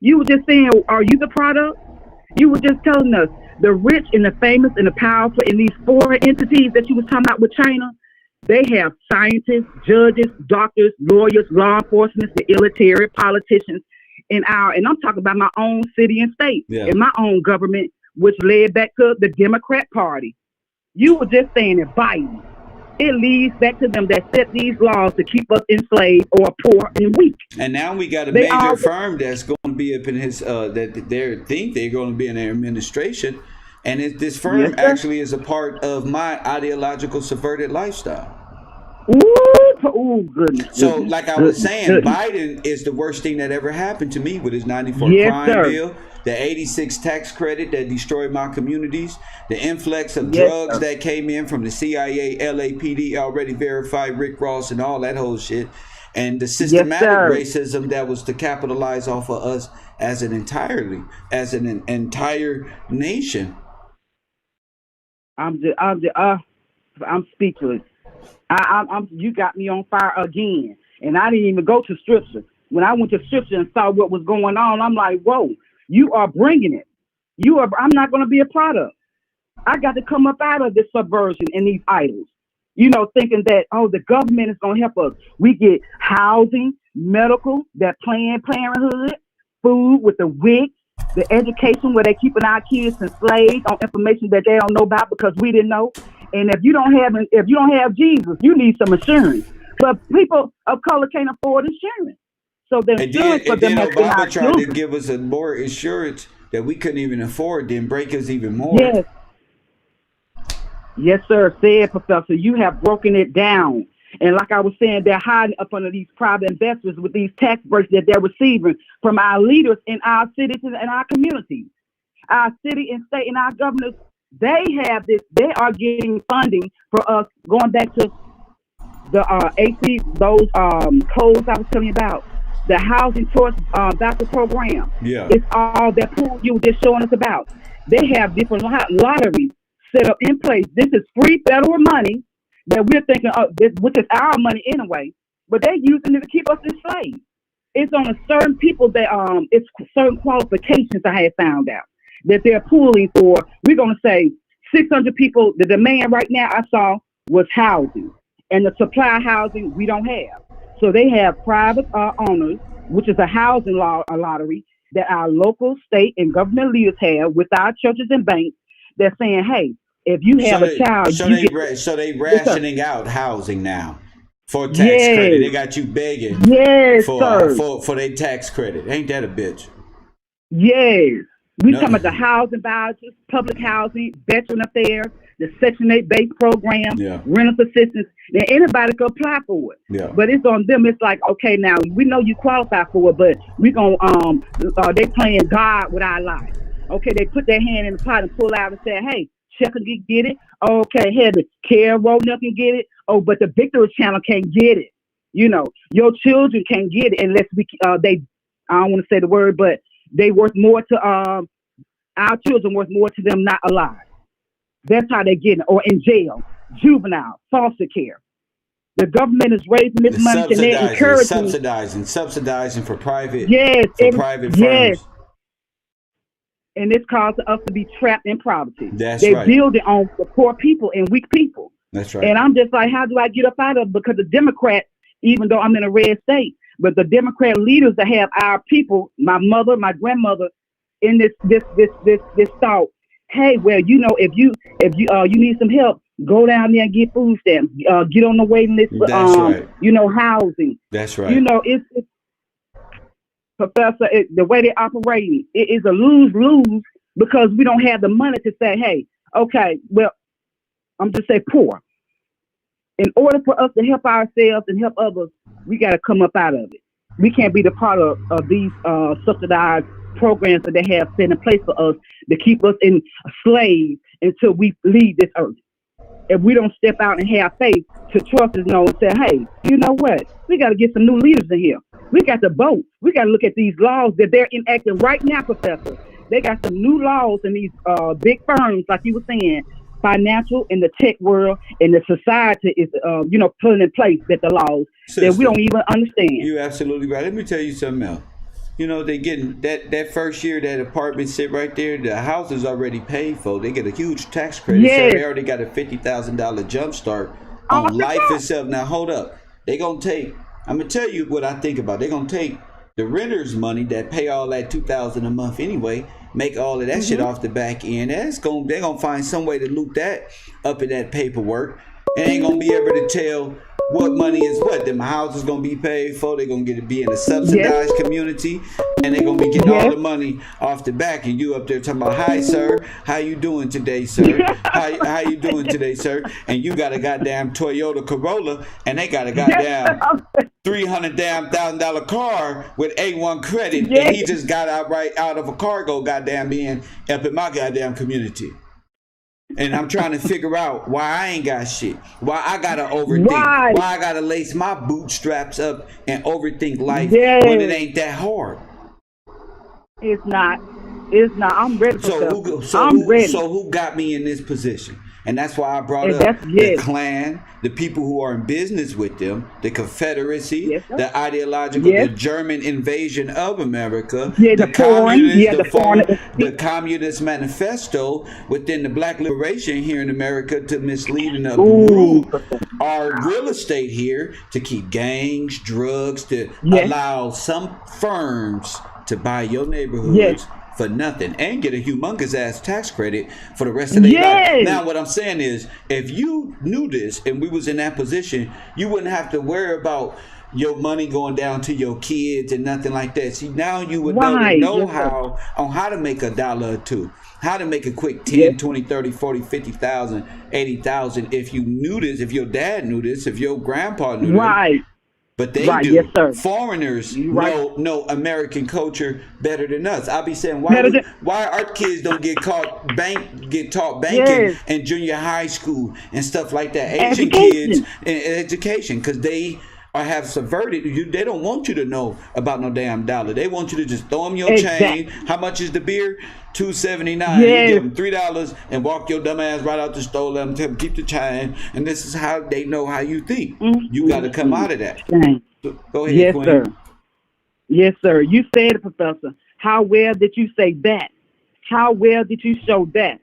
You were just saying, are you the product? You were just telling us the rich and the famous and the powerful in these foreign entities that you was talking about with China, they have scientists, judges, doctors, lawyers, law enforcement, the military, politicians, and I'm talking about my own city and state, and my own government, which led back to the Democrat Party. You were just saying that Biden, it leads back to them that set these laws to keep us enslaved or poor and weak. And now we got a major firm that's going to be up in his that they think they're going to be in their administration, and this firm actually is a part of my ideological subverted lifestyle. Ooh, goodness. So, like I was saying, Biden is the worst thing that ever happened to me with his 94 crime bill, the 86 tax credit that destroyed my communities, the influx of drugs that came in from the CIA, LAPD, already verified Rick Ross and all that whole shit, and the systematic racism that was to capitalize off of us as an entire nation. I'm speechless. I'm you got me on fire again. And I didn't even go to scripture. When I went to scripture and saw what was going on, I'm like, whoa, you are bringing it. I'm not going to be a product. I got to come up out of this subversion and these idols. Thinking that, oh, the government is going to help us. We get housing, medical, that Planned Parenthood, food with the WIC, the education where they keeping our kids enslaved on information that they don't know about because we didn't know. And if you don't have Jesus, you need some insurance. But people of color can't afford insurance. So the insurance for them has been our Obama tried to children. give us a more insurance that we couldn't even afford, then break us even more. Yes. Yes, sir. Said, Professor, you have broken it down. And like I was saying, they're hiding up under these private investors with these tax breaks that they're receiving from our leaders in our cities and our communities. Our city and state and our governors, they have this. They are getting funding for us, going back to the AC, those codes I was telling you about, the housing choice voucher program. Yeah. It's all that pool you were just showing us about. They have different lotteries set up in place. This is free federal money that we're thinking of, which is our money anyway, but they're using it to keep us enslaved. It's on a certain people that it's certain qualifications I had found out that they're pooling for. We're gonna say 600 people. The demand right now I saw was housing, and the supply housing we don't have. So they have private owners, which is a housing lottery that our local, state, and government leaders have with our churches and banks. They're saying, hey, if you have a child, so they rationing out housing now for tax yes. credit. They got you begging yes, for their tax credit. Ain't that a bitch? Yes. We talking about the housing vouchers, public housing, veteran affairs, the Section 8 base program, rental assistance. Then anybody can apply for it. Yeah. But it's on them. It's like, okay, now we know you qualify for it, but we gonna they playing God with our life. Okay, they put their hand in the pot and pull out and say, hey, Check can get it. Okay, Heather, Carol can get it. Oh, but the Victory Channel can't get it. Your children can't get it unless they, I don't want to say the word, but they worth more to our children worth more to them not alive. That's how they get it. Or in jail, juvenile, foster care. The government is raising this money and they're encouraging subsidizing for private private firms. Yes. And it's causing us to be trapped in poverty. They build it on the poor people and weak people. That's right. And I'm just like, how do I get up out of it? Because the Democrats, even though I'm in a red state, but the Democrat leaders that have our people, my mother, my grandmother, in this thought, hey, well, if you need some help, go down there and get food stamps. Get on the waiting list for housing. That's right. It's Professor, the way they're operating, it is a lose-lose because we don't have the money to say, hey, okay, well, I'm just say poor. In order for us to help ourselves and help others, we got to come up out of it. We can't be the part of these subsidized programs that they have set in place for us to keep us in slaves until we leave this earth. If we don't step out and have faith to trust us, and say, hey, you know what? We got to get some new leaders in here. We got to vote. We got to look at these laws that they're enacting right now, Professor. They got some new laws in these big firms, like you were saying, financial in the tech world, and the society is, putting in place that the laws that we don't even understand. You're absolutely right. Let me tell you something else. They getting that first year that apartment sit right there. The house is already paid for. They get a huge tax credit. Yes. So they already got a $50,000 jump start on life itself. Now hold up. They gonna take. I'm gonna tell you what I think about. They're gonna take the renter's money that pay all that $2,000 a month anyway. Make all of that shit off the back end. They're gonna find some way to loop that up in that paperwork. And ain't gonna be able to tell what money is what. Them houses gonna be paid for. They're gonna be in a subsidized community, and they're gonna be getting all the money off the back. And you up there talking about, hi sir, how you doing today, sir? How you doing today, sir? And you got a goddamn Toyota Corolla, and they got a goddamn $300,000 car with A1 credit, and he just got out of a cargo goddamn being up in my goddamn community. And I'm trying to figure out why I ain't got shit. Why I gotta overthink. Why I gotta lace my bootstraps up and overthink life when it ain't that hard. It's not. I'm ready for I'm ready. So who got me in this position? And that's why I brought And up that's the yes, Klan, the people who are in business with them, the Confederacy, yes, sir. the ideological, the Yes, German invasion of America, yeah, the the foreign, communists, yeah, the foreign. the Communist Manifesto within the Black liberation here in America to mislead and Ooh, uproot our real estate here to keep gangs, drugs, to yes, allow some firms to buy your yes, neighborhoods for nothing and get a humongous ass tax credit for the rest of their life. yes, Now, what I'm saying is, if you knew this and we was in that position, you wouldn't have to worry about your money going down to your kids and nothing like that. See, now you would know the right, yes, sir. know-how on how to make a dollar or two, how to make a quick Yes, 10, 20, 30, 40, 50,000, 80,000. If you knew this, if your dad knew this, if your grandpa knew this, right, but they right, yes, do. sir. Foreigners You right. know American culture better than us. I'll be saying Better than why our kids don't get taught banking yes, in junior high school and stuff like that. Asian kids education. in education because they have subverted you. They don't want you to know about no damn dollar. They want you to just throw them your chain. Exactly. How much is the beer? $2.79. You give Yes. them $3 and walk your dumb ass right out the store. Let them tell them, keep the chain. And this is how they know how you think. You got to come out of that. Dang. Go ahead, Yes, Queen. sir. Yes, sir. You said it, Professor. How well did you say that? How well did you show that?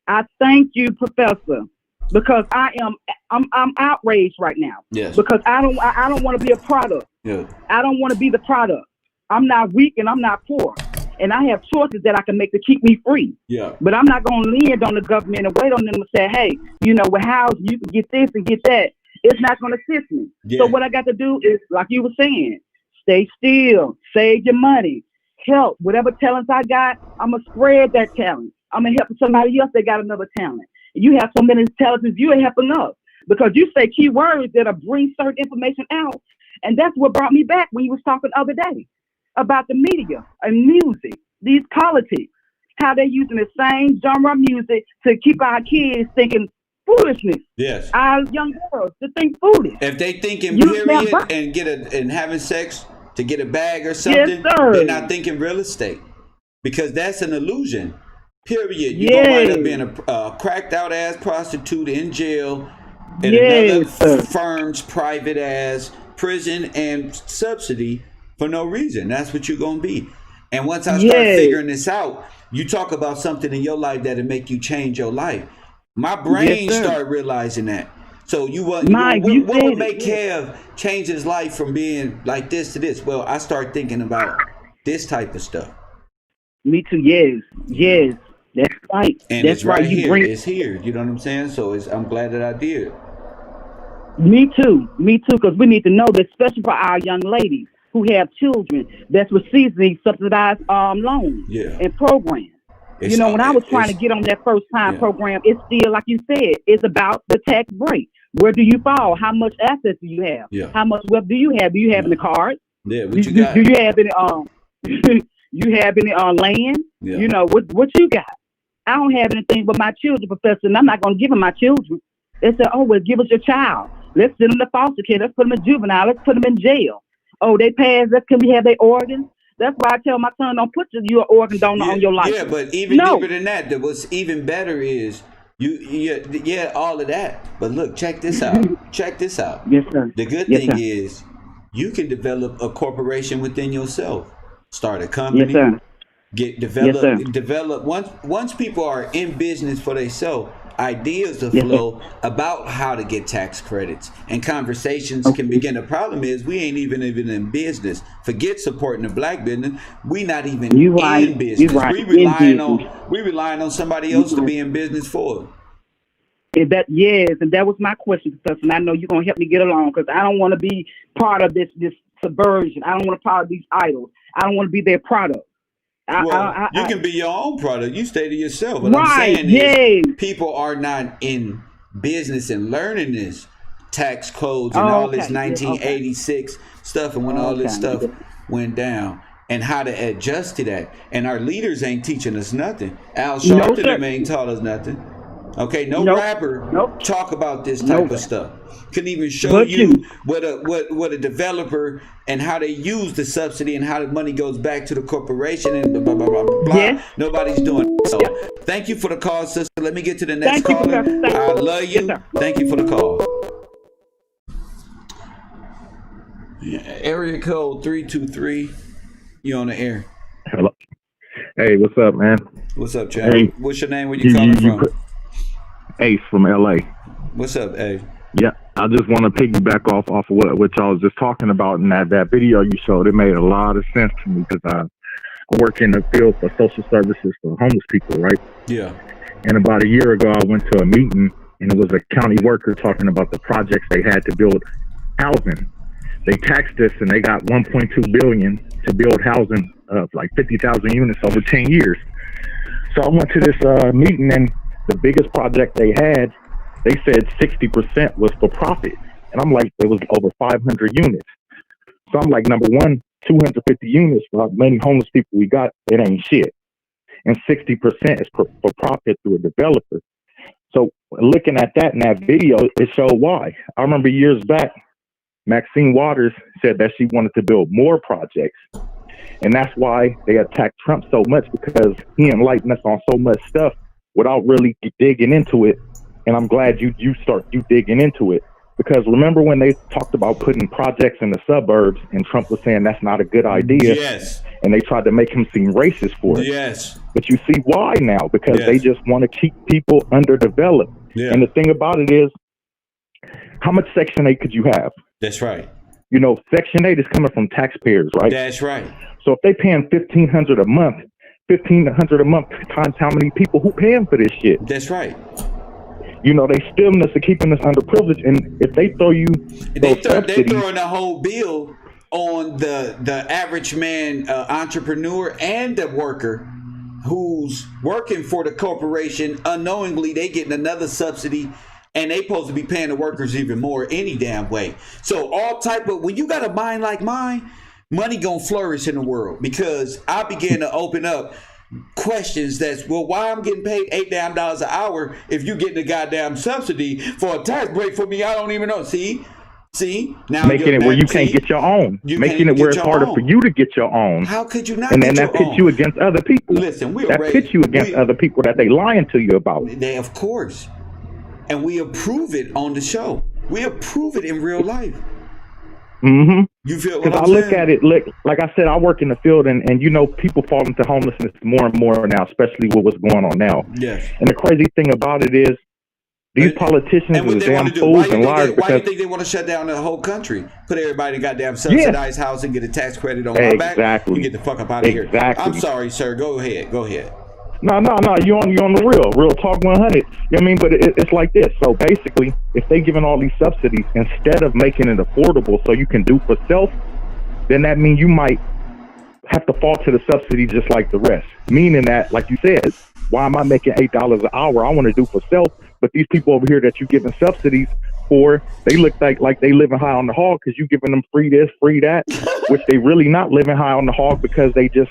I thank you, Professor, because I'm outraged right now Yes. because I don't want to be a product. Yeah. I don't want to be the product. I'm not weak and I'm not poor, and I have choices that I can make to keep me free. Yeah. But I'm not going to lean on the government and wait on them to say, hey, with housing, you can get this and get that. It's not going to assist me. Yeah. So what I got to do is, like you were saying, stay still, save your money, help. Whatever talents I got, I'm going to spread that talent. I'm going to help somebody else that got another talent. You have so many talents, you are helping us because you say key words that'll bring certain information out. And that's what brought me back when you was talking the other day about the media and music, these politics, how they're using the same genre of music to keep our kids thinking foolishness. Yes. Our young girls to think foolish. If they thinking You period never- and and having sex to get a bag or Yes, something, sir. they're not thinking real estate because that's an illusion. Period. You're Yes. gonna wind up being a cracked out ass prostitute in jail in Yes, another sir. firm's private ass prison and subsidy for no reason. That's what you're gonna be. And once I start Yes. figuring this out, you talk about something in your life that'll make you change your life. My brain Yes, sir. started realizing that. So what Mike, you what said would it, make yes. Kev change his life from being like this to this? Well, I start thinking about this type of stuff. Me too. Yes, yes, that's right. And That's it's right You here. bring It's here. You know what I'm saying? So I'm glad that I did. me too. Because we need to know that, especially for our young ladies who have children that's receiving these subsidized loans Yeah. and programs. It's, When I was trying to it's- get on that first time yeah. program, it's still like you said, it's about the tax break. Where do you fall? How much assets do you have? Yeah. How much wealth do you have? Do you have Yeah. any cars? Yeah, Do, what you do, got? do you have any you have any land? Yeah. What you got? I don't have anything but my children, Professor, and I'm not going to give them my children. They said, oh, well, give us your child. Let's send them to foster care. Let's put them in juvenile. Let's put them in jail. Oh, they passed. Can we have their organs? That's why I tell my son, don't put your organ donor on your life. Yeah, but even No. deeper than that, what's even better is yeah, all of that. But look, check this out. Check this out. Yes, sir. The good Yes, thing sir. is you can develop a corporation within yourself. Start a Yes, company. sir. sir. Develop once people are in business for themselves, ideas will Yes, flow about how to get tax credits and conversations can begin. The problem is we ain't even in business. Forget supporting the black business. We not even You right. in business. You right. We relying In business. on somebody else to be in business for us. And that was my question, Professor. And I know you're gonna help me get along because I don't want to be part of this subversion. I don't want to part of these idols. I don't want to be their product. You can be your own product. You stay to yourself. What Right, I'm saying is people are not in business and learning this tax codes and all this okay. 1986 stuff and when all this stuff went down and how to adjust to that. And our leaders ain't teaching us nothing. Al Sharpton sir. them ain't taught us nothing. Okay, no Nope. rapper Nope. talk about this type Nope. of stuff. Couldn't even show But you you. what a developer and how they use the subsidy and how the money goes back to the corporation and blah blah blah blah blah. Yes. Nobody's doing it. So Yes. thank you for the call, sister. Let me get to the next Thank you, caller. Professor. Thank I you. love Yes, you. sir. Thank you for the call. Area code 323. You on the air? Hello. Hey, what's up, man? What's up, Chad? Hey, What's your name? Where you calling from? Ace from LA. What's up, A? Yeah, I just want to piggyback off of what y'all was just talking about in that video you showed. It made a lot of sense to me because I work in the field for social services for homeless people, right? Yeah. And about a year ago, I went to a meeting, and it was a county worker talking about the projects they had to build housing. They taxed us, and they got $1.2 billion to build housing of like 50,000 units over 10 years. So I went to this meeting, and the biggest project they had, they said 60% was for profit. And I'm like, it was over 500 units. So I'm like, number one, 250 units for how many homeless people we got, it ain't shit. And 60% is for profit through a developer. So looking at that in that video, it showed why. I remember years back, Maxine Waters said that she wanted to build more projects. And that's why they attacked Trump so much, because he enlightened us on so much stuff without really digging into it. And I'm glad you digging into it, because remember when they talked about putting projects in the suburbs and Trump was saying that's not a good idea. Yes. And they tried to make him seem racist for it. Yes. But you see why now, because Yes. they just want to keep people underdeveloped. Yeah. And the thing about it is, how much Section 8 could you have? That's right. You know, Section 8 is coming from taxpayers, right? That's right. So if they paying $1,500 a month, $1,500 a month times how many people who paying for this shit? That's right. You know, they stealing us and keeping us underprivileged. And if they throw you They're subsidies, throwing the whole bill on the average man, entrepreneur and the worker who's working for the corporation. Unknowingly, they getting another subsidy, and they supposed to be paying the workers even more any damn way. So all type of, when you got a mind like mine, money gonna flourish in the world, because I began to open up questions that's, well, why I'm getting paid $8 damn an hour if you getting a goddamn subsidy for a tax break for me? I don't even know. See now making it where you can't get your own, making it where it's harder for you to get your own. How could you not? And then that pits you against other people. Listen, that pits you against other people that they lying to you about. They, of course, and we approve it on the show. We approve it in real life. Mm-hmm. You feel? Because I look at it, like I said, I work in the field, and you know, people fall into homelessness more and more now, especially with what's going on now. Yes. And the crazy thing about it is, these politicians are damn fools and liars. Why do you think they want to shut down the whole country? Put everybody in goddamn subsidized housing, get a tax credit on my back. You get the fuck up out of here. I'm sorry, sir. Go ahead. No. You're on the real talk 100. You know what I mean? But it's like this. So basically, if they giving all these subsidies instead of making it affordable so you can do for self, then that means you might have to fall to the subsidy just like the rest. Meaning that, like you said, why am I making $8 an hour? I want to do for self, but these people over here that you giving subsidies for, they look like they living high on the hog because you giving them free this, free that, which they really not living high on the hog because they just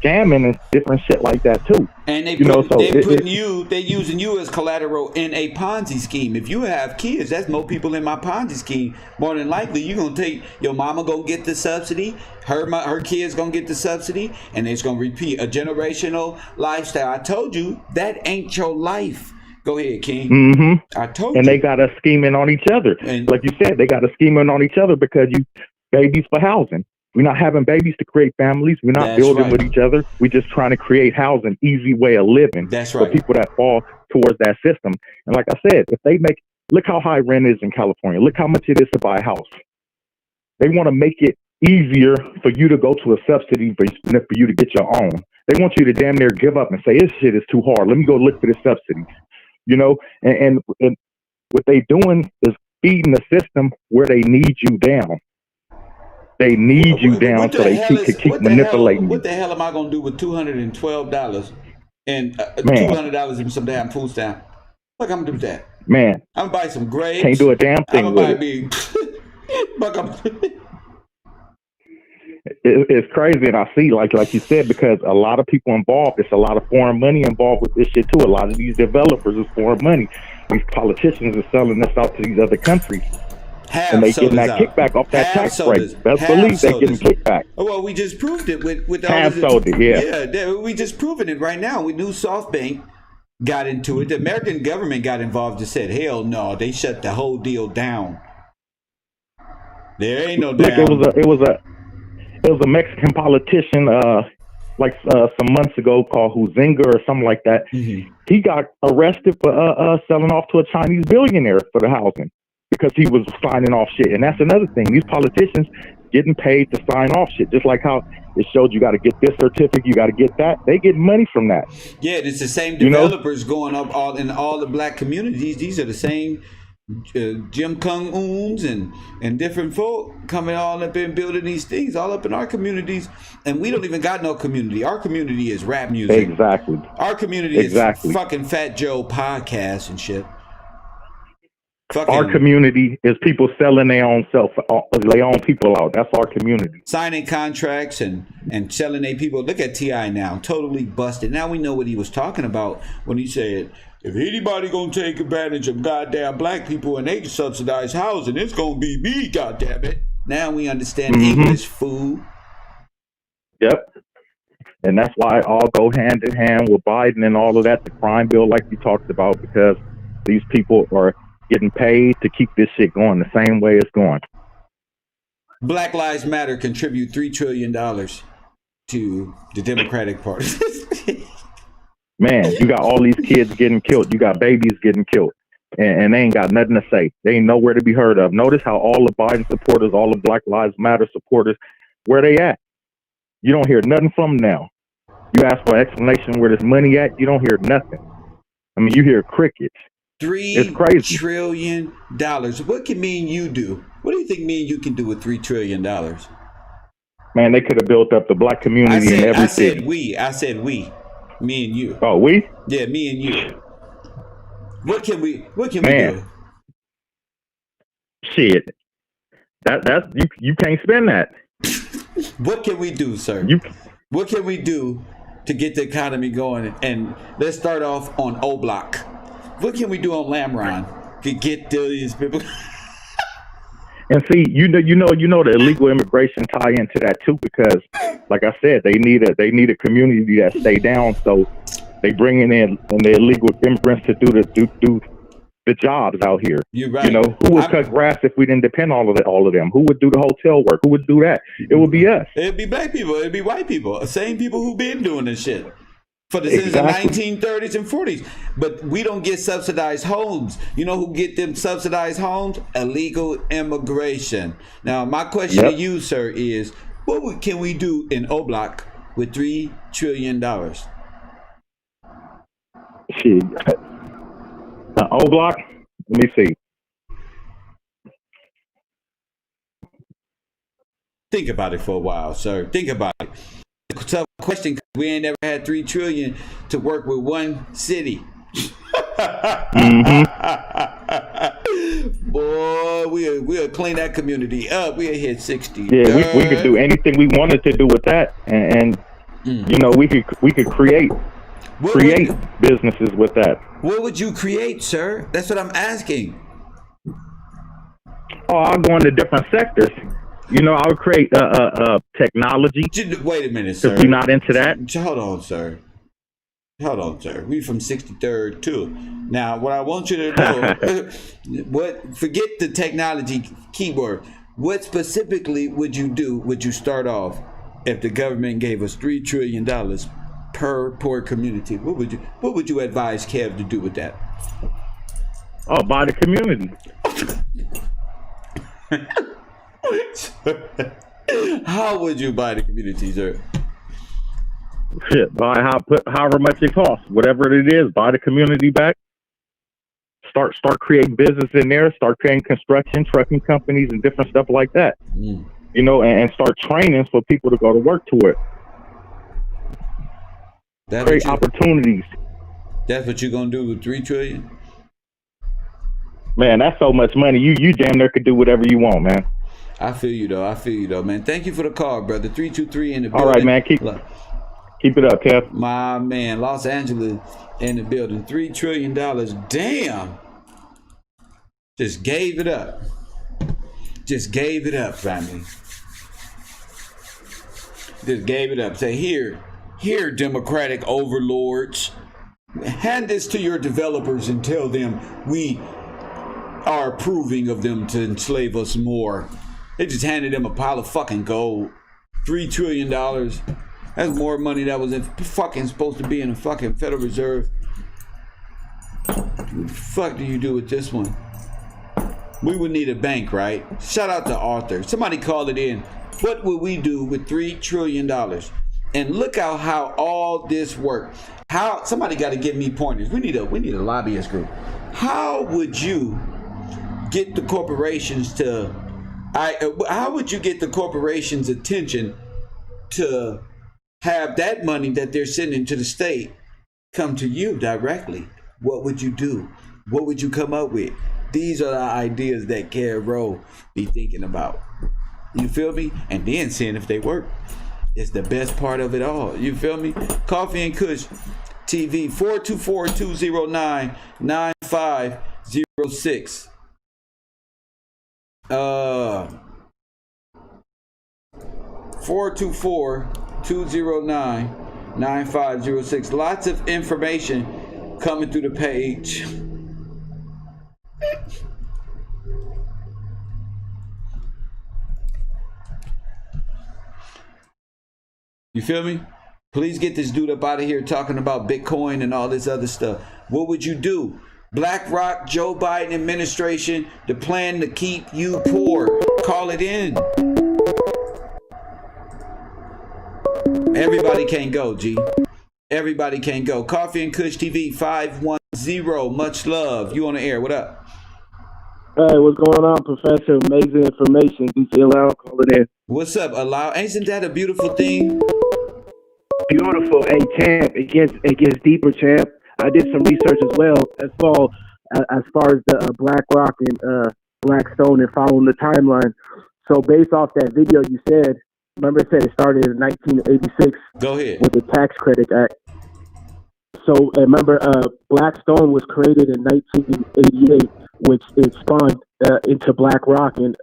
scamming and different shit like that too. And they they using you as collateral in a Ponzi scheme. If you have kids, that's more people in my Ponzi scheme. More than likely, you're gonna take your mama gonna get the subsidy, her kids gonna get the subsidy, and it's gonna repeat a generational lifestyle. I told you that ain't your life. Go ahead, King. Mm-hmm. I told you. And they got us scheming on each other. And like you said, they got us scheming on each other because you babies for housing. We're not having babies to create families. We're not building with each other. We're just trying to create housing, easy way of living for people that fall towards that system. And like I said, if they look how high rent is in California. Look how much it is to buy a house. They want to make it easier for you to go to a subsidy than for you to get your own. They want you to damn near give up and say, this shit is too hard. Let me go look for the subsidies. You know, and what they doing is feeding the system where they need you down. They need you down so they keep manipulating you. What the hell am I going to do with $212 and $200 in some damn food stamp? What I'm going to do with that? Man. I'm going to buy some grapes. Can't do a damn thing with it. It's crazy, and I see, like you said, because a lot of people involved. It's a lot of foreign money involved with this shit too. A lot of these developers is foreign money. These politicians are selling this out to these other countries, and they getting that kickback off that tax break. Best believe they getting kickback. Well, we just proved it with all Half sold it, yeah. Yeah, we just proven it right now. We knew SoftBank got into it. The American government got involved and said, "Hell no!" They shut the whole deal down. There ain't no down. Look, it was a Mexican politician, some months ago, called Huizinga or something like that. Mm-hmm. He got arrested for selling off to a Chinese billionaire for the housing because he was signing off shit. And that's another thing. These politicians getting paid to sign off shit, just like how it showed you got to get this certificate, you got to get that. They get money from that. Yeah, it's the same developers going up in all the black communities. These are the same Jim Kung-uns and different folk coming all up and building these things all up in our communities, and we don't even got no community. Our community is rap music. Exactly. Our community is fucking Fat Joe podcast and shit. Our community is people selling their own people out. That's our community. Signing contracts and selling their people. Look at T.I. now, totally busted. Now we know what he was talking about when he said, if anybody gonna take advantage of goddamn black people and they subsidize housing, it's gonna be me, goddamn it. Now we understand English, fool. Yep. And that's why it all go hand in hand with Biden and all of that, the crime bill like you talked about, because these people are getting paid to keep this shit going the same way it's going. Black Lives Matter contribute $3 trillion to the Democratic Party. Man, you got all these kids getting killed. You got babies getting killed. And they ain't got nothing to say. They ain't nowhere to be heard of. Notice how all the Biden supporters, all the Black Lives Matter supporters, where they at? You don't hear nothing from them now. You ask for an explanation where this money at, you don't hear nothing. I mean, you hear crickets. $3 trillion. What can me and you do? What do you think me and you can do with $3 trillion? Man, they could have built up the black community in every city. I said we. Me and you. Oh, we? Yeah, me and you. What can we do? Shit. That's you can't spend that. What can we do, sir? What can we do to get the economy going? And let's start off on O Block. What can we do on Lamron to get these people? And see, you know, the illegal immigration tie into that too, because, like I said, they need a community that stay down. So they bringing in the illegal immigrants to do the jobs out here. You're right. You know, who would cut grass if we didn't depend on all of them? Who would do the hotel work? Who would do that? It would be us. It'd be black people. It'd be white people. The same people who've been doing this shit since the 1930s and 40s. But we don't get subsidized homes. You know who get them subsidized homes? Illegal immigration. Now, my question to you, sir, is what can we do in O Block with $3 trillion? Shit. O Block? Let me see. Think about it for a while, sir. Think about it. Tough question. We ain't never had $3 trillion to work with one city. Boy, we'll clean that community up. We'll hit 60. Yeah, we could do anything we wanted to do with that, and you know, we could create businesses with that. What would you create, sir? That's what I'm asking. Oh, I'll go into different sectors. You know, I would create technology. Wait a minute, sir. If you're not into that. Hold on, sir. We from 63rd too. Now, what I want you to know, forget the technology keyword. What specifically would you do? Would you start off if the government gave us $3 trillion per poor community? What would you advise Kev to do with that? Oh, buy the community. How would you buy the community, sir? Shit, buy however much it costs, whatever it is, buy the community back. Start creating business in there. Start creating construction, trucking companies, and different stuff like that. You know, and start training for people to go to work to it. Create opportunities. That's what you're gonna do with $3 trillion? Man, that's so much money. You damn near could do whatever you want, man. I feel you though, man. Thank you for the call, brother. 323 in the building. All right, man. Keep it up, Kev. My man, Los Angeles in the building. $3 trillion. Damn. Just gave it up. Just gave it up, family. Just gave it up. Say, here, Democratic overlords. Hand this to your developers and tell them we are approving of them to enslave us more. They just handed them a pile of fucking gold. $3 trillion. That's more money that was fucking supposed to be in the fucking Federal Reserve. What the fuck do you do with this one? We would need a bank, right? Shout out to Arthur. Somebody call it in. What would we do with $3 trillion? And look how all this worked. How somebody got to give me pointers. We need a lobbyist group. How would you get the corporations to? How would you get the corporations' attention to have that money that they're sending to the state come to you directly? What would you do? What would you come up with? These are the ideas that Kev Rowe be thinking about. You feel me? And then seeing if they work. It's the best part of it all. You feel me? Coffee and Kush TV 424-209-9506. 424-209-9506. Lots of information coming through the page. You feel me? Please get this dude up out of here talking about Bitcoin and all this other stuff. What would you do? BlackRock, Joe Biden administration, the plan to keep you poor. Call it in. Everybody can't go, G. Everybody can't go. Coffee and Kush TV 510. Much love. You on the air. What up? Hey, what's going on, Professor? Amazing information. DC Allow, call it in. What's up, Allow? Isn't that a beautiful thing? Beautiful. Hey, champ, it gets deeper, champ. I did some research as well as far as the BlackRock and Blackstone and following the timeline. So based off that video you said, remember it said it started in 1986. Go ahead. With the Tax Credit Act. So remember, Blackstone was created in 1988, which it spawned into BlackRock in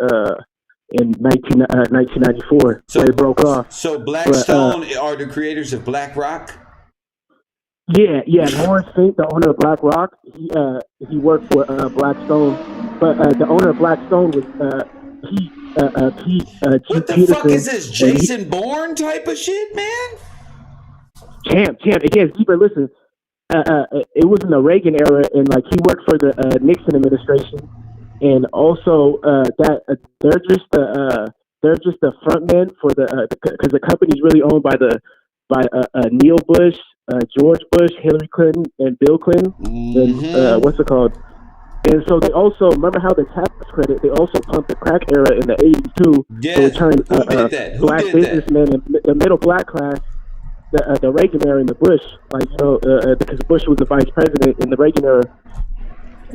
1994. So it broke off. So Blackstone are the creators of BlackRock? Yeah. Lawrence Fink, the owner of BlackRock, he worked for Blackstone, but the owner of Blackstone was Pete. What the fuck is this, Jason Bourne type of shit, man? Champ, it gets deeper. Listen, it was in the Reagan era, and like he worked for the Nixon administration, and also they're just the front men for because the company's really owned by Neil Bush, George Bush, Hillary Clinton, and Bill Clinton. Mm-hmm. And what's it called? And so they also remember how the tax credit. They also pumped the crack era in the '80s too. Yes. So it turned black businessmen and the middle black class. The Reagan era and the Bush, because Bush was the vice president in the Reagan era.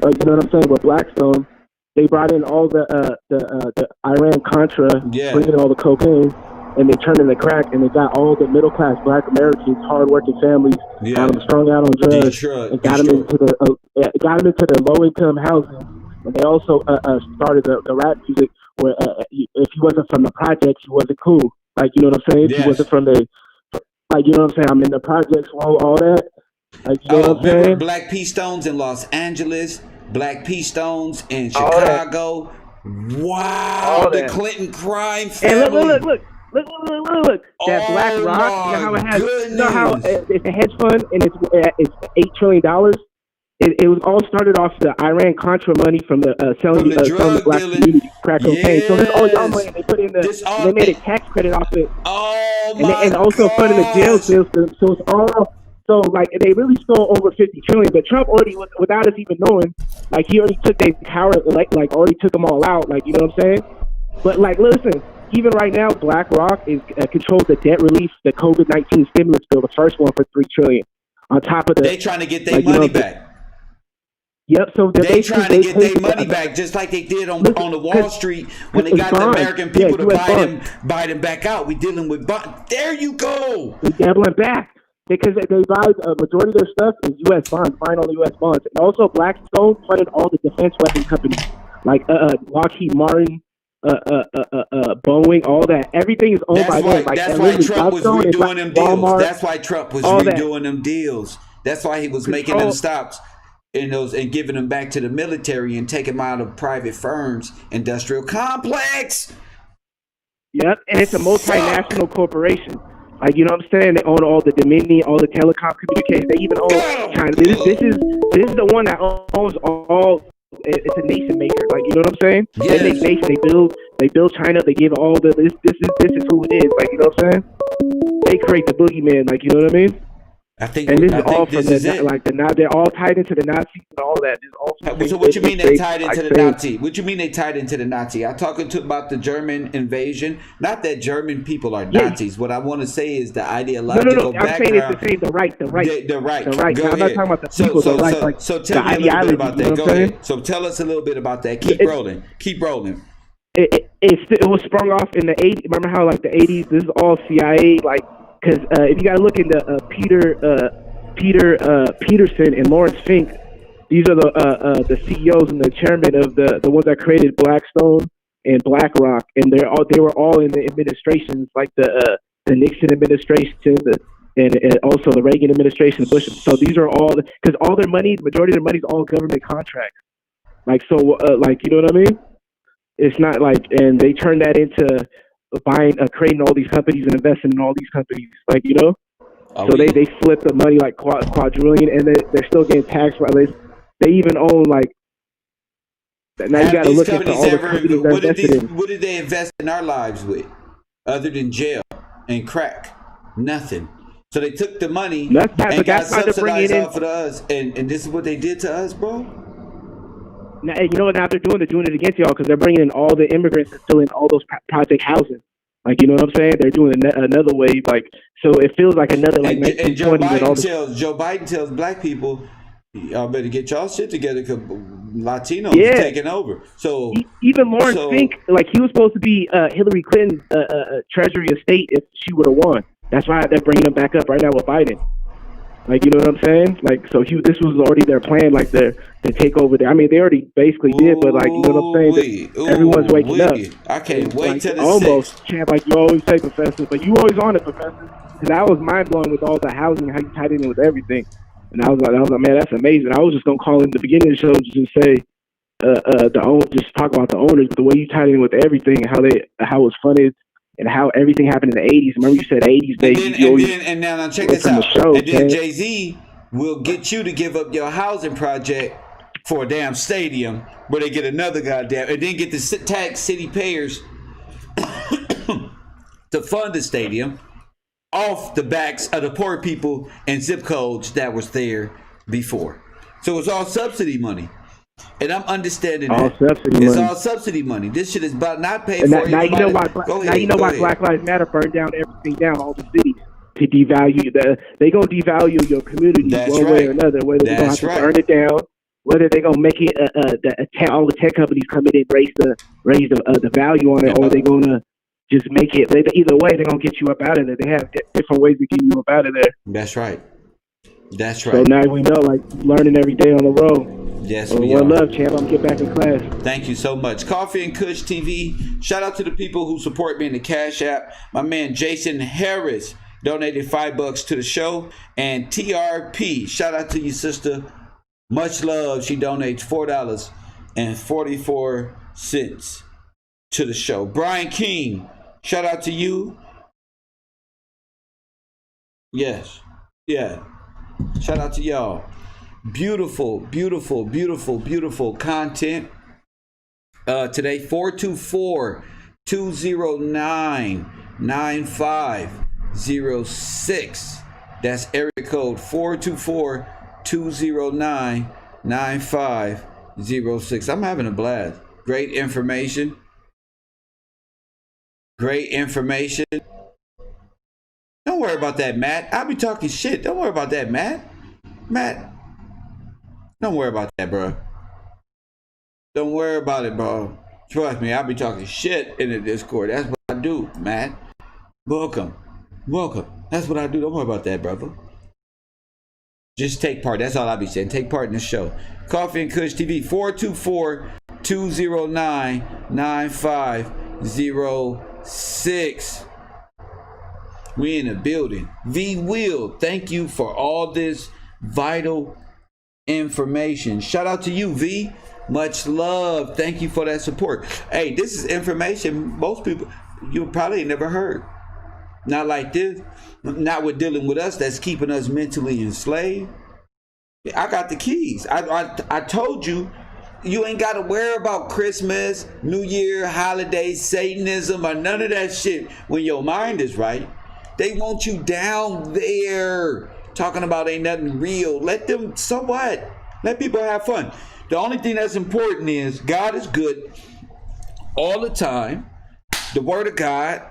You know what I'm saying? With Blackstone, they brought in all the Iran Contra, bringing all the cocaine, and they turned in the crack, and they got all the middle class Black Americans, hardworking families, got them strung out on drugs, and got them into the low income housing. And they also started the rap music where if you wasn't from the projects, you wasn't cool. Like, you know what I'm saying? If you wasn't from the you know what I'm saying? I'm in the projects, all that. Like, you know what I'm saying? Black P Stones in Los Angeles, Black P Stones in Chicago. Wow, the Clinton crime family. And look. That BlackRock, you know how it has, you know how it's a hedge fund and it's $8 trillion. It was all started off the Iran Contra money from the selling the black community crack cocaine. So this all y'all money they put in they made a tax credit off it. And also funding the jail system. So it's all like they really stole over 50 trillion. But Trump already, without us even knowing, like he already took their power, like already took them all out. Like, you know what I'm saying? But like, listen. Even right now, BlackRock controls the debt relief, the COVID-19 stimulus bill, the first one for $3 trillion. On top of they trying to get their money back. Yep. So They trying to get their money back, just like they did on the Wall Street when they got the American people to buy them back out. We dealing with bonds. There you go. They gambling back because they buy a majority of their stuff is U.S. bonds, buying all the U.S. bonds, and also Blackstone funded all the defense weapon companies like Lockheed Martin, Boeing, all that. Everything is owned by them. Like, that's why Trump was redoing them deals. Walmart, that's why Trump was redoing them deals. That's why he was making them stops in those and giving them back to the military and taking them out of private firms, industrial complex. Yep, and it's a multinational corporation. Like, you know what I'm saying? They own all the Dominion, all the telecom communications. They even own China. This is the one that owns all. It's a nation maker. Like, you know what I'm saying? Yes. They make nation. They build China. They give all the this is who it is. Like, you know what I'm saying? They create the boogeyman. Like, you know what I mean? I think, and this I is think all this from is the, it. like they're all tied into the Nazis and all that. So what you mean they tied into the Nazi? What you mean they tied into the Nazi? I'm talking about the German invasion. Not that German people are Nazis. What I want to say is the ideological background. I'm saying it's the same. The right. The right. Go I'm ahead. not talking about the people. So tell me a little bit about that. You know Go ahead. So tell us a little bit about that. Keep rolling. Keep rolling. It was sprung off in the 80s. Remember how like the 80s? This is all CIA. Like, because if you gotta look into Peterson and Lawrence Fink, these are the CEOs and the chairman of the ones that created Blackstone and BlackRock, and they were all in the administrations like the Nixon administration, and also the Reagan administration, the Bush. So these are all because all their money, majority of their money is all government contracts. Like so, like you know what I mean? It's not like, and they turned that into creating all these companies and investing in all these companies, like you know. So they flip the money like quadrillion, and they're still getting taxed. They even own like. Now you got to look into all the companies what invested in. What did they invest in our lives with, other than jail and crack? Nothing. So they took the money and got subsidized off of us, and this is what they did to us, bro. Now, you know what? Now they're doing it against y'all because they're bringing in all the immigrants and filling all those project housing. Like, you know what I'm saying? They're doing another wave, like, so it feels like another, like, and Joe Biden tells black people, y'all better get y'all shit together because Latinos are taking over. So even Lawrence Fink, like, he was supposed to be Hillary Clinton's Treasury of State if she would have won. That's why they're bringing him back up right now with Biden. Like, you know what I'm saying? Like, so this was already their plan, like, to take over there. I mean, they already basically did, but, like, you know what I'm saying? Everyone's waking up. I can't wait like, till the almost, champ, like you always say, Professor, but you always on it, Professor. Because I was mind-blown with all the housing, how you tied in with everything. And I was like, man, that's amazing. I was just going to call in the beginning of the show just say, just talk about the owners, but the way you tied in with everything, how it was funded, and how everything happened in the 80s. Remember you said 80s, baby. And now check this out. And then Jay-Z will get you to give up your housing project for a damn stadium where they get another goddamn, and then get the tax city payers to fund the stadium off the backs of the poor people and zip codes that was there before. So it's all subsidy money. And I'm understanding all that. Subsidy it's money. all subsidy money. This shit is about not paying for now you know why. Now you know why Black Lives Matter burned down everything down, all the cities, to devalue they gonna devalue your community way or another. Whether they're gonna have to burn it down, whether they're gonna make it all the tech companies come in and raise the value on it, or they're gonna just make it. Either way, they're gonna get you up out of there. They have different ways to get you up out of there. That's right. That's right. So now we know, like, learning every day on the road. Yes, we are. One love, champ. I'm gonna get back in class. Thank you so much. Coffee and Kush TV. Shout out to the people who support me in the Cash App. My man Jason Harris donated $5 to the show, and TRP. Shout out to you, sister. Much love. She donates $4.44 to the show. Brian King. Shout out to you. Yes. Yeah. Shout out to y'all. Beautiful, beautiful, beautiful, beautiful content. Today, 424-209-9506. That's area code 424-209-9506. I'm having a blast. Great information. Great information. Don't worry about that, Matt. I'll be talking shit. Don't worry about that, Matt. Don't worry about that, bro. Don't worry about it, bro. Trust me, I'll be talking shit in the Discord. That's what I do, man. Welcome. Welcome. That's what I do. Don't worry about that, brother. Just take part. That's all I'll be saying. Take part in the show. Coffee and Kush TV, 424-209-9506. We in the building. V Will, thank you for all this vital information. Shout out to you, V. Much love. Thank you for that support. Hey, this is information most people you probably never heard. Not like this. Not with dealing with us that's keeping us mentally enslaved. I got the keys. I told you, you ain't got to worry about Christmas, New Year, holidays, Satanism, or none of that shit when your mind is right. They want you down there talking about ain't nothing real. Let them, so what? Let people have fun. The only thing that's important is God is good all the time. The word of God,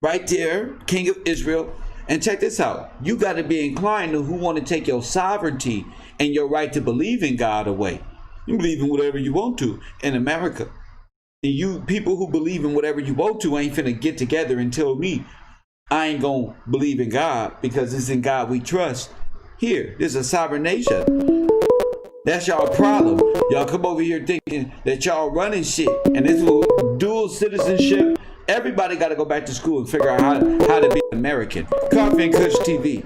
right there, King of Israel. And check this out. You got to be inclined to who want to take your sovereignty and your right to believe in God away. You believe in whatever you want to in America. And you people who believe in whatever you want to ain't finna get together and tell me I ain't gonna believe in God because it's in God we trust. Here, this is a sovereign nation. That's y'all problem. Y'all come over here thinking that y'all running shit. And this dual citizenship. Everybody got to go back to school and figure out how to be American. Coffee and Kush TV,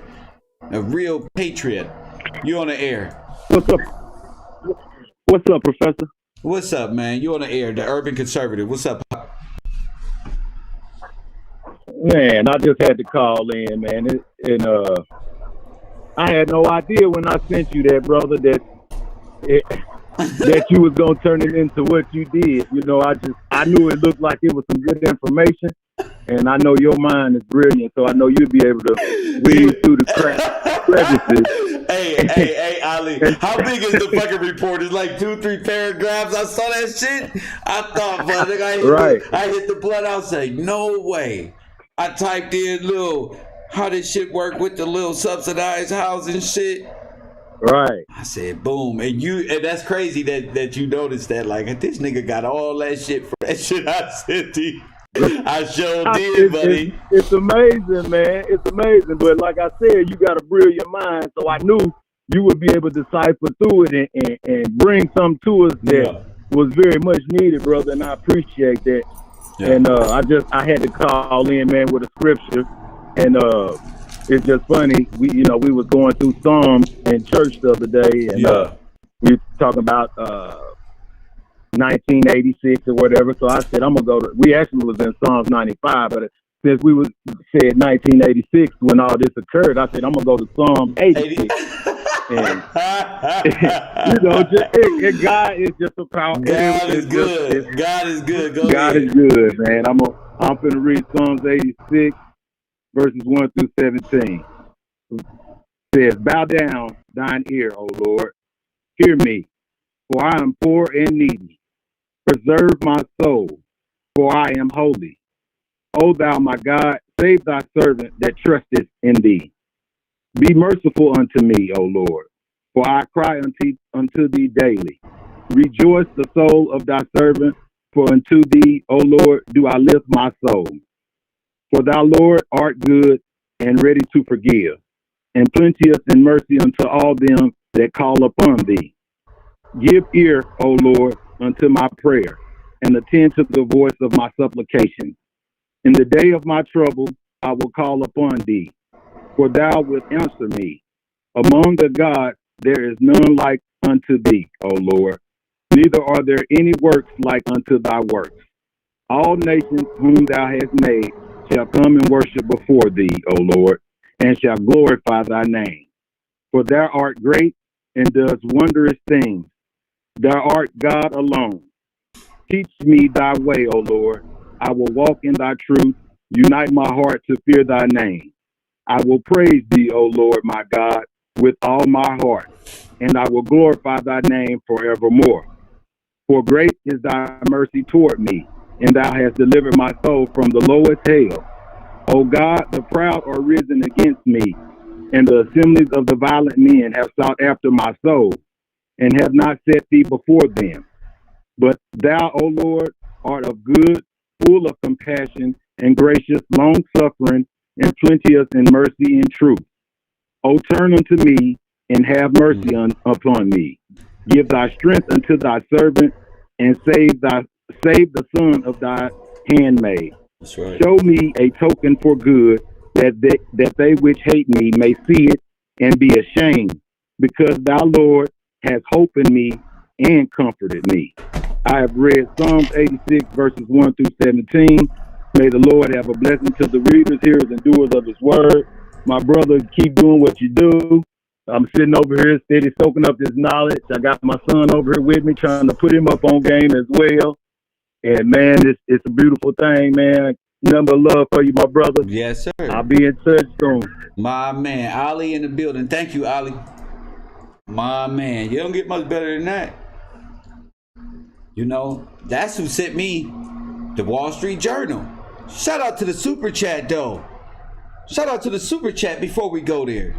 a real patriot. You on the air. What's up? What's up, Professor? What's up, man? You on the air, the urban conservative. What's up? Man, I just had to call in, man. I had no idea when I sent you that, brother, that you was gonna turn it into what you did. You know, I knew it looked like it was some good information, and I know your mind is brilliant, so I know you'd be able to weed through the crevices. Hey, Ali, how big is the fucking report? It's like 2-3 paragraphs. I saw that shit. I thought, brother, I hit the blood. I was like, no way. I typed in how this shit work with the little subsidized housing shit. Right. I said, boom. And that's crazy that you noticed that. Like, this nigga got all that shit from that shit I sent you. I sure did, buddy. It's amazing, man. It's amazing. But like I said, you got a brilliant mind. So I knew you would be able to decipher through it and bring something to us that was very much needed, brother. And I appreciate that. Yeah. And I had to call in, man, with a scripture. And it's just funny. We was going through Psalms in church the other day, and we were talking about 1986 or whatever. So I said, I'm gonna go to. We actually was in Psalms 95, but since we said 1986 when all this occurred, I said I'm gonna go to Psalm 86. And God is just a power. God is good. God is good. God is good, man. I'm gonna read Psalms 86. Verses 1 through 17 says, bow down thine ear, O Lord. Hear me, for I am poor and needy. Preserve my soul, for I am holy. O thou my God, save thy servant that trusteth in thee. Be merciful unto me, O Lord, for I cry unto thee daily. Rejoice the soul of thy servant, for unto thee, O Lord, do I lift my soul. For thou, Lord, art good and ready to forgive, and plenteous in mercy unto all them that call upon thee. Give ear, O Lord, unto my prayer, and attend to the voice of my supplication. In the day of my trouble, I will call upon thee, for thou wilt answer me. Among the gods, there is none like unto thee, O Lord, neither are there any works like unto thy works. All nations whom thou hast made shall come and worship before thee, O Lord, and shall glorify thy name. For thou art great and doest wondrous things. Thou art God alone. Teach me thy way, O Lord. I will walk in thy truth. Unite my heart to fear thy name. I will praise thee, O Lord, my God, with all my heart, and I will glorify thy name forevermore. For great is thy mercy toward me, and thou hast delivered my soul from the lowest hell. O God, the proud are risen against me, and the assemblies of the violent men have sought after my soul. and have not set thee before them. But thou, O Lord, art of good, full of compassion, and gracious, long suffering, and plenteous in mercy and truth. O turn unto me, and have mercy upon me. Give thy strength unto thy servant, and save the son of thy handmaid. That's right. Show me a token for good, that they which hate me may see it and be ashamed, because thou, Lord, hast hope in me and comforted me. I have read Psalms 86, verses 1 through 17. May the Lord have a blessing to the readers, hearers, and doers of his word. My brother, keep doing what you do. I'm sitting over here steady soaking up this knowledge. I got my son over here with me, trying to put him up on game as well. And man, it's a beautiful thing, man. Nothing but love for you, my brother. Yes, sir. I'll be in touch soon. My man, Ali in the building. Thank you, Ali. My man, you don't get much better than that. You know, that's who sent me the Wall Street Journal. Shout out to the super chat, though. Shout out to the super chat before we go there.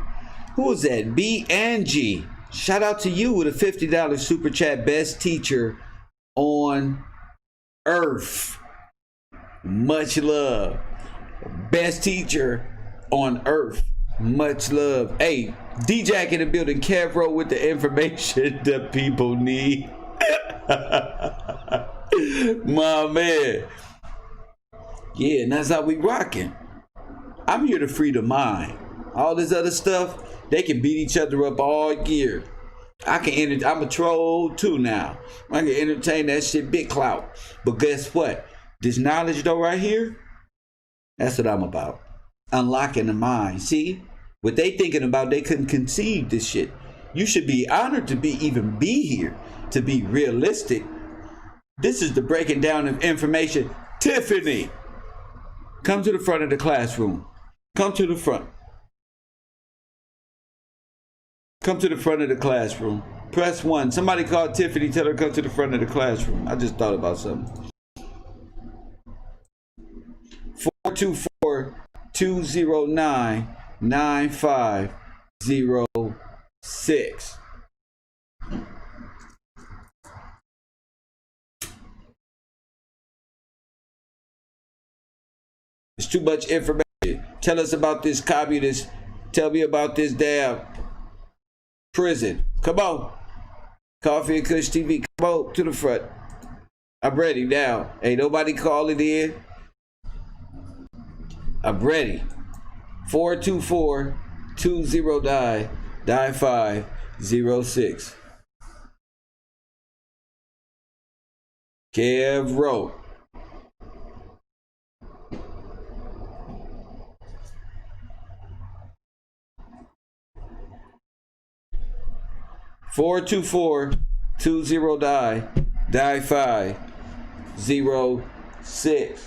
Who was that? B and G. Shout out to you with a $50 super chat. Best teacher on earth. Much love. Best teacher on earth. Much love. Hey, D-Jack in the building. Kevro with the information that people need. My man. Yeah, and that's how we rocking. I'm here to free the mind. All this other stuff, they can beat each other up all year. I'm a troll too now. I can entertain that shit, big clout. But guess what? This knowledge though right here, that's what I'm about. Unlocking the mind. See? What they thinking about, they couldn't conceive this shit. You should be honored to even be here. To be realistic. This is the breaking down of information. Tiffany, come to the front of the classroom. Come to the front. Come to the front of the classroom. Press 1. Somebody call Tiffany. Tell her to come to the front of the classroom. I just thought about something. 424-209-9506. It's too much information. Tell us about this communist. Tell me about this damn prison. Come on. Coffee and Kush TV. Come on to the front. I'm ready now. Ain't nobody calling in. I'm ready. 424-209-9506. Kev wrote. 424-209-9506.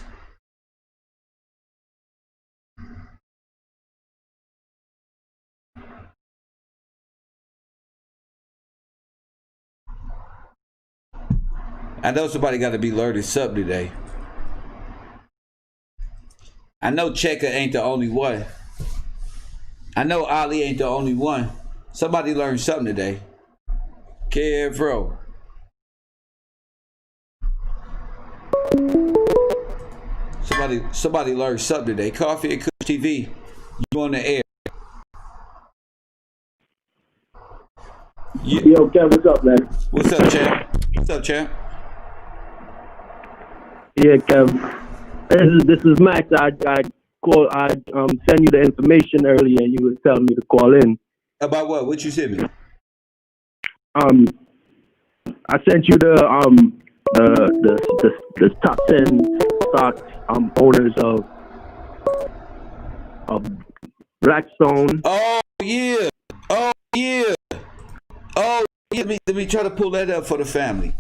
I know somebody got to be learning something today. I know Checker ain't the only one. I know Ali ain't the only one. Somebody learned something today. Kevro. Somebody learned something today. Coffee and Kush TV. You on the air. Yeah. Yo, Kev, what's up, man? What's up, champ? What's up, champ? Yeah, Kev. This is Max. I sent you the information earlier, and you was telling me to call in. About what? What you sent me? I sent you the top 10 stock owners of Blackstone. Oh yeah. Oh yeah. Oh yeah. Let me try to pull that up for the family.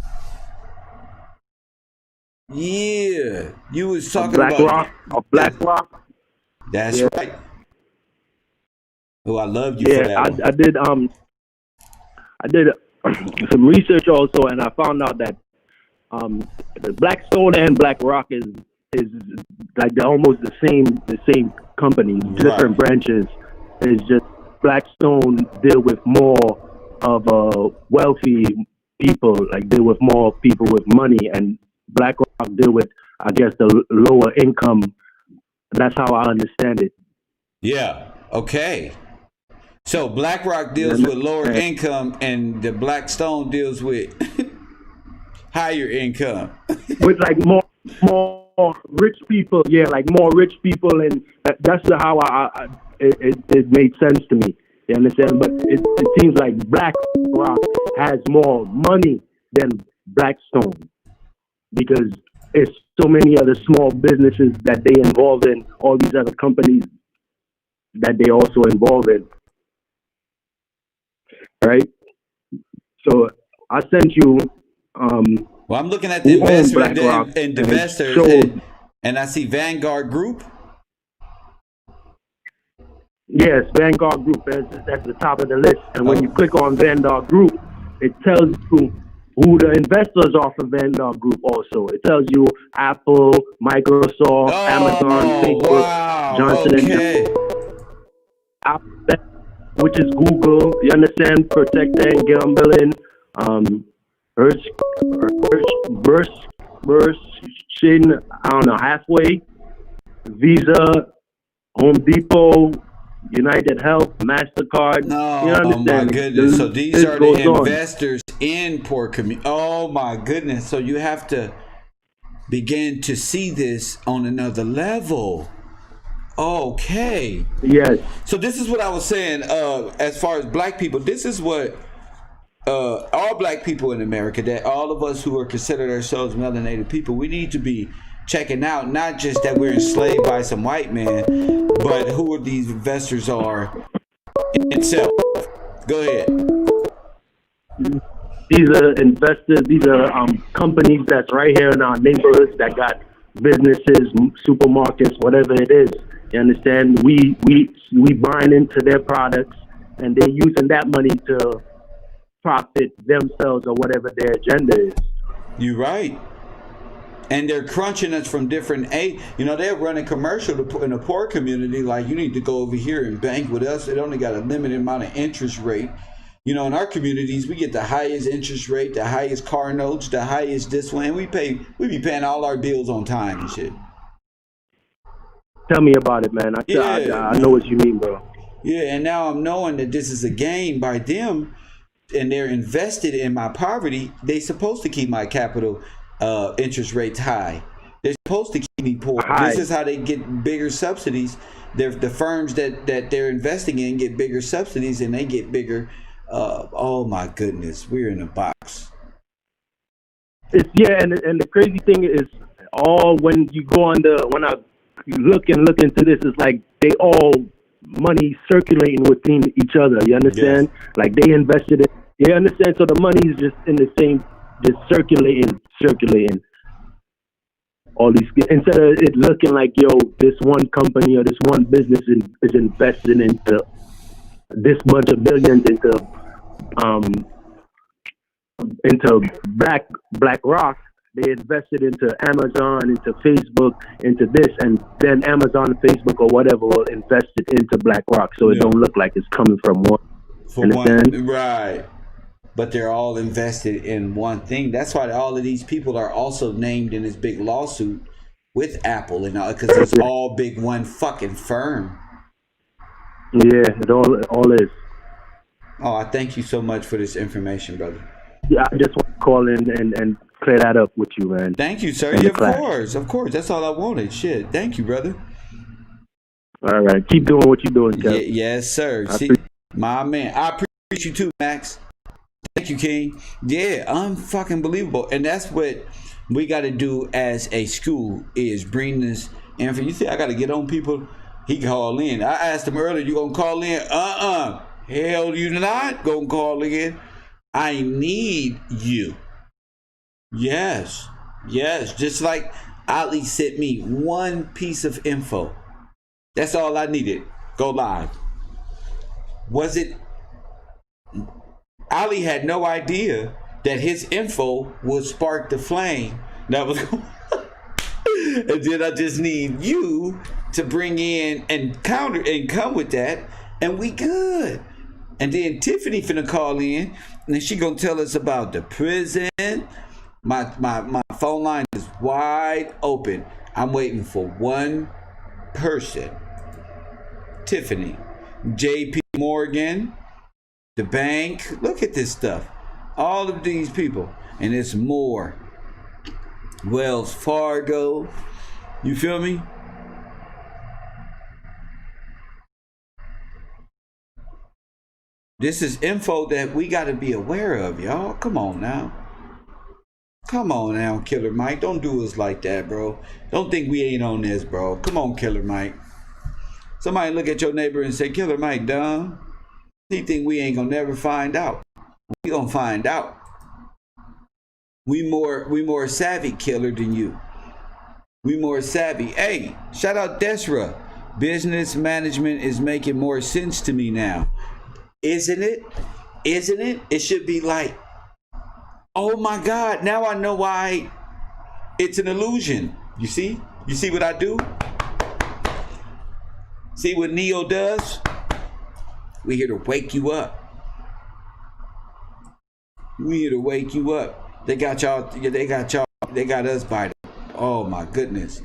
Yeah, you was talking BlackRock. BlackRock. That's yeah. right. Oh, I love you for that. I did some research also, and I found out that the Blackstone and BlackRock is like they're almost the same company, different branches. It's just Blackstone deal with more wealthy people, like deal with more people with money, and BlackRock deal with, I guess, the lower income. That's how I understand it. Yeah. Okay. So BlackRock deals with lower income, and the Blackstone deals with higher income. With like more rich people, yeah, like more rich people, and that's how it made sense to me. You understand? But it seems like BlackRock has more money than Blackstone, because it's so many other small businesses that they involved in, all these other companies that they also involved in. Right? So I sent you. Well, I'm looking at the investment and investors, and I see Vanguard Group. Yes, Vanguard Group is at the top of the list. And when you click on Vanguard Group, it tells you who the investors are for Vanguard Group also. It tells you Apple, Microsoft, Amazon, Facebook, Johnson & Alphabet, which is Google, you understand, Procter & Gamble, I don't know, Halfway, Visa, Home Depot, United Health, MasterCard. No, you understand? Oh my goodness. So these are the investors in poor community. Oh my goodness. So you have to begin to see this on another level. Okay. Yes. So this is what I was saying, as far as black people, this is what all black people in America, that all of us who are considered ourselves melanated people, we need to be checking out, not just that we're enslaved by some white man, but who these investors are in itself. Go ahead. These are investors, these are companies that's right here in our neighborhoods that got businesses, supermarkets, whatever it is. You understand? We buying into their products, and they're using that money to profit themselves or whatever their agenda is. You're right. And they're crunching us from different aid. You know, they're running commercial in a poor community, like, you need to go over here and bank with us. It only got a limited amount of interest rate. You know, in our communities, we get the highest interest rate, the highest car notes, the highest this one. We be paying all our bills on time and shit. Tell me about it, man. I know what you mean, bro. Yeah, and now I'm knowing that this is a gain by them, and they're invested in my poverty. They're supposed to keep my capital interest rates high. They're supposed to keep me poor. High. This is how they get bigger subsidies. The firms that they're investing in get bigger subsidies, and they get bigger. Oh my goodness, we're in a box. And the crazy thing is, all when you go on when I look into this, it's like they all money circulating within each other. You understand? Yes. Like they invested in. You understand? So the money is just in the same, just circulating. All these, instead of it looking like, yo, this one company or this one business is investing into this bunch of billions into BlackRock. They invested into Amazon, into Facebook, into this, and then Amazon, Facebook, or whatever will invest it into BlackRock, so it don't look like it's coming from one. Right. But they're all invested in one thing. That's why all of these people are also named in this big lawsuit with Apple and all, because it's all big one fucking firm. Yeah, it all is. Oh, I thank you so much for this information, brother. Yeah, I just want to call in and clear that up with you, man. Thank you, sir. Yeah, of course. That's all I wanted. Shit. Thank you, brother. All right. Keep doing what you're doing, Kev. Yes, sir. My man. I appreciate you too, Max. Thank you, King. Yeah, unfucking believable. And that's what we got to do as a school, is bring this info. You think I got to get on people? He call in. I asked him earlier, you going to call in? Hell, you not going to call in. I need you. Yes. Just like Ali sent me one piece of info. That's all I needed. Go live. Was it? Ali had no idea that his info would spark the flame. That was, and then I just need you to bring in and counter and come with that, and we good. And then Tiffany finna call in, and she gonna tell us about the prison. My phone line is wide open. I'm waiting for one person. Tiffany, JP Morgan, the bank. Look at this stuff. All of these people. And it's more. Wells Fargo. You feel me? This is info that we got to be aware of, y'all. Come on now. Come on now, Killer Mike. Don't do us like that, bro. Don't think we ain't on this, bro. Come on, Killer Mike. Somebody look at your neighbor and say, Killer Mike, dumb. He think we ain't gonna never find out. We gonna find out. We more savvy, Killer, than you. We more savvy. Hey, shout out Desra. Business management is making more sense to me now. Isn't it? Isn't it? It should be like, oh my God, now I know why it's an illusion. You see? You see what I do? See what Neo does? We're here to wake you up. We're here to wake you up. They got y'all, they got us by the, oh my goodness.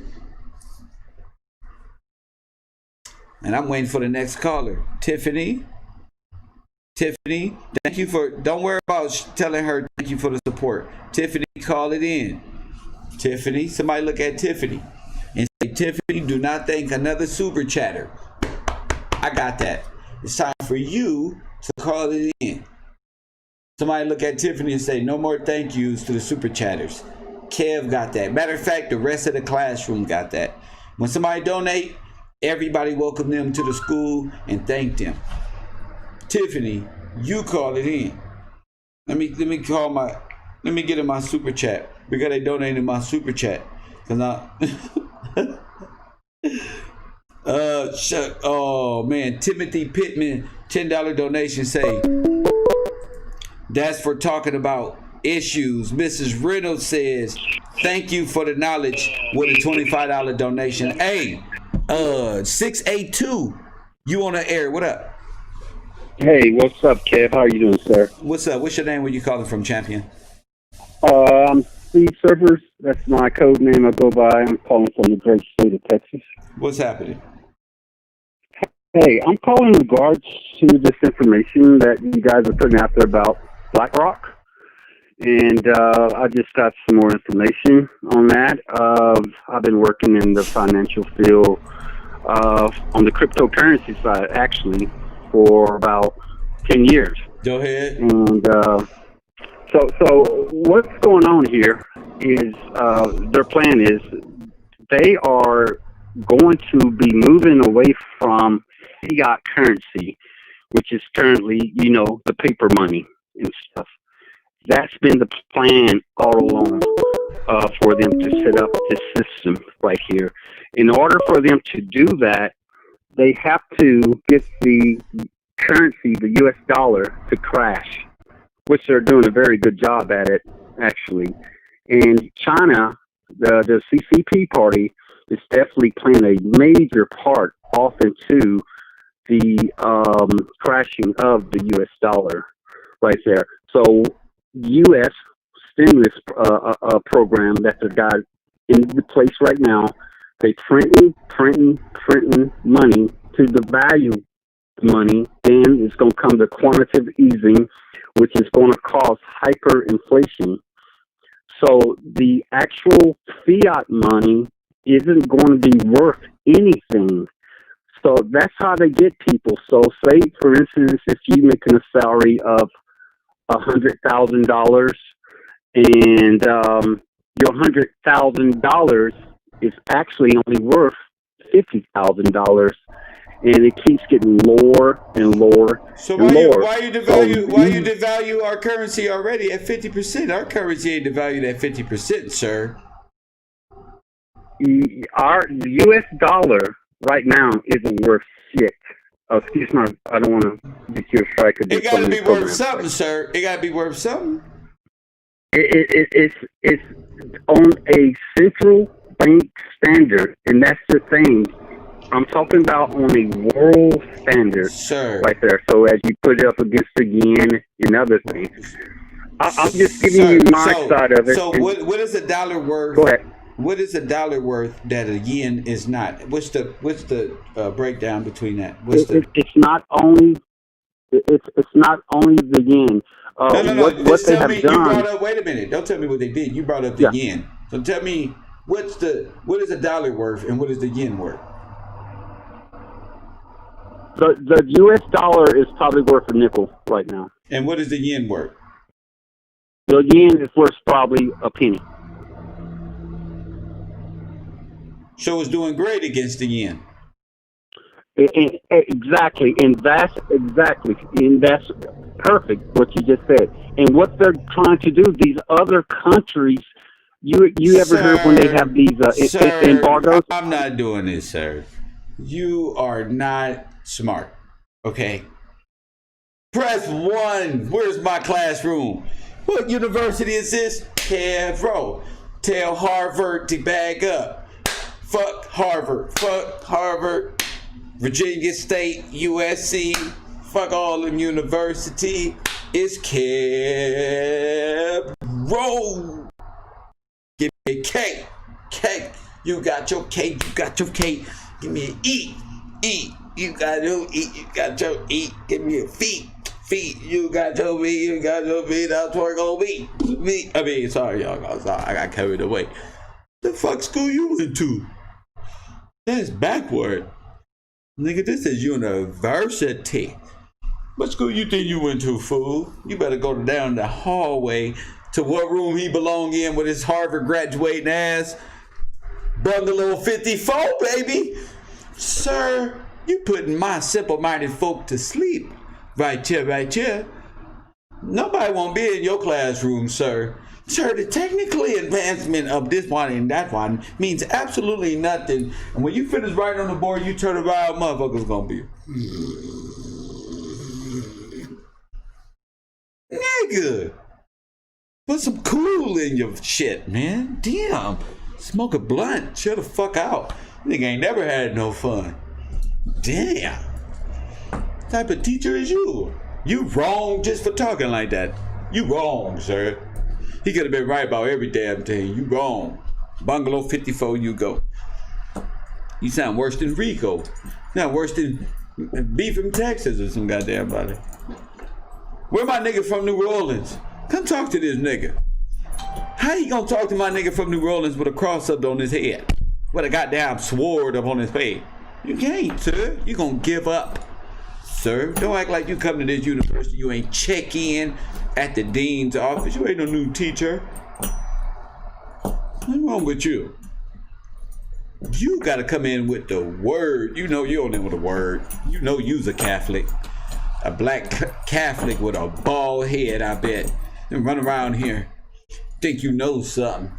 And I'm waiting for the next caller. Tiffany, thank you for, don't worry about telling her thank you for the support. Tiffany, call it in. Tiffany, somebody look at Tiffany and say, Tiffany, do not thank another super chatter. I got that. It's time for you to call it in. Somebody look at Tiffany and say, no more thank yous to the super chatters. Kev got that. Matter of fact, the rest of the classroom got that. When somebody donate, everybody welcome them to the school and thank them. Tiffany, you call it in. Let me get in my super chat because they donated my super chat. Oh man, Timothy Pittman, $10 donation say that's for talking about issues. Mrs. Reynolds says thank you for the knowledge with a $25 donation. Hey, 682, you on the air? What up? Hey, what's up, Kev? How are you doing, sir? What's up? What's your name? Where you calling from, champion? I'm Steve Servers. That's my code name I go by. I'm calling from the great state of Texas. What's happening? Hey, I'm calling in regards to this information that you guys are putting out there about BlackRock. And I just got some more information on that. I've been working in the financial field on the cryptocurrency side, actually, for about 10 years. Go ahead. And so what's going on here is their plan is they are going to be moving away from fiat currency, which is currently, the paper money and stuff. That's been the plan all along for them to set up this system right here. In order for them to do that, they have to get the currency, the U.S. dollar, to crash, which they're doing a very good job at it, actually. And China, the CCP party, is definitely playing a major part off into the crashing of the U.S. dollar right there. So U.S. stimulus program that they've got in place right now, they printing money to the value money, then it's going to come to quantitative easing, which is going to cause hyperinflation. So the actual fiat money isn't going to be worth anything. So that's how they get people. So say, for instance, if you're making a salary of $100,000 and your $100,000 is actually only worth $50,000, and it keeps getting lower and lower. So why you devalue our currency already at 50%? Our currency ain't devalued at 50%, sir. Our U.S. dollar right now isn't worth shit. Oh, excuse me, I don't want to get you a strike. It got to be worth something, sir. It got to be worth something. It's on a central bank standard, and that's the thing. I'm talking about on a world standard, sir. right there. So as you put it up against the yen and other things, I'm just giving Sir, you my side of it. So what is a dollar worth? Go ahead. What is a dollar worth that a yen is not? What's the breakdown between that? It's not only the yen. No. What they have done. You brought up. Wait a minute. Don't tell me what they did. You brought up the yen. So tell me what is a dollar worth and what is the yen worth? The U.S. dollar is probably worth a nickel right now. And what is the yen worth? The yen is worth probably a penny. So it's doing great against the yen. Exactly, and that's perfect what you just said. And what they're trying to do, these other countries, you ever heard when they have these embargoes? I'm not doing this, sir. You are not smart. Okay. Press 1. Where's my classroom? What university is this? Yeah, bro. Tell Harvard to bag up. Fuck Harvard. Fuck Harvard. Virginia State, USC. Fuck all them university. It's Kev. Roll. Give me a cake. Cake. You got your cake. You got your cake. Give me an eat. Eat. You got your eat. You got your eat. Give me a feet. Feet. You got your feet. You got your feet. I'll twerk on me. Me. I mean, sorry, y'all. I'm sorry. I got carried away. The fuck school you went to? That's backward. Nigga, this is university. What school you think you went to, fool? You better go down the hallway to what room he belong in with his Harvard graduating ass. Bungalow 54, baby. Sir, you putting my simple-minded folk to sleep. Right here. Nobody won't be in your classroom, sir. Sir, the technical advancement of this one and that one means absolutely nothing. And when you finish writing on the board, you turn around, motherfucker's gonna be. Nigga, put some cool in your shit, man. Damn, smoke a blunt, chill the fuck out. Nigga ain't never had no fun. Damn, what type of teacher is you? You wrong just for talking like that. You wrong, sir. He could have been right about every damn thing. You wrong. Bungalow 54, you go. You sound worse than Rico. Sound worse than B from Texas or some goddamn body. Where my nigga from New Orleans? Come talk to this nigga. How you gonna talk to my nigga from New Orleans with a cross up on his head? With a goddamn sword up on his face? You can't, sir. You gonna give up, sir. Don't act like you come to this university. You ain't check in at the dean's office. You ain't no new teacher. What's wrong with you? You gotta come in with the word. You know you don't know with the word. You know you's a Catholic. A black Catholic with a bald head, I bet. And run around here. Think you know something.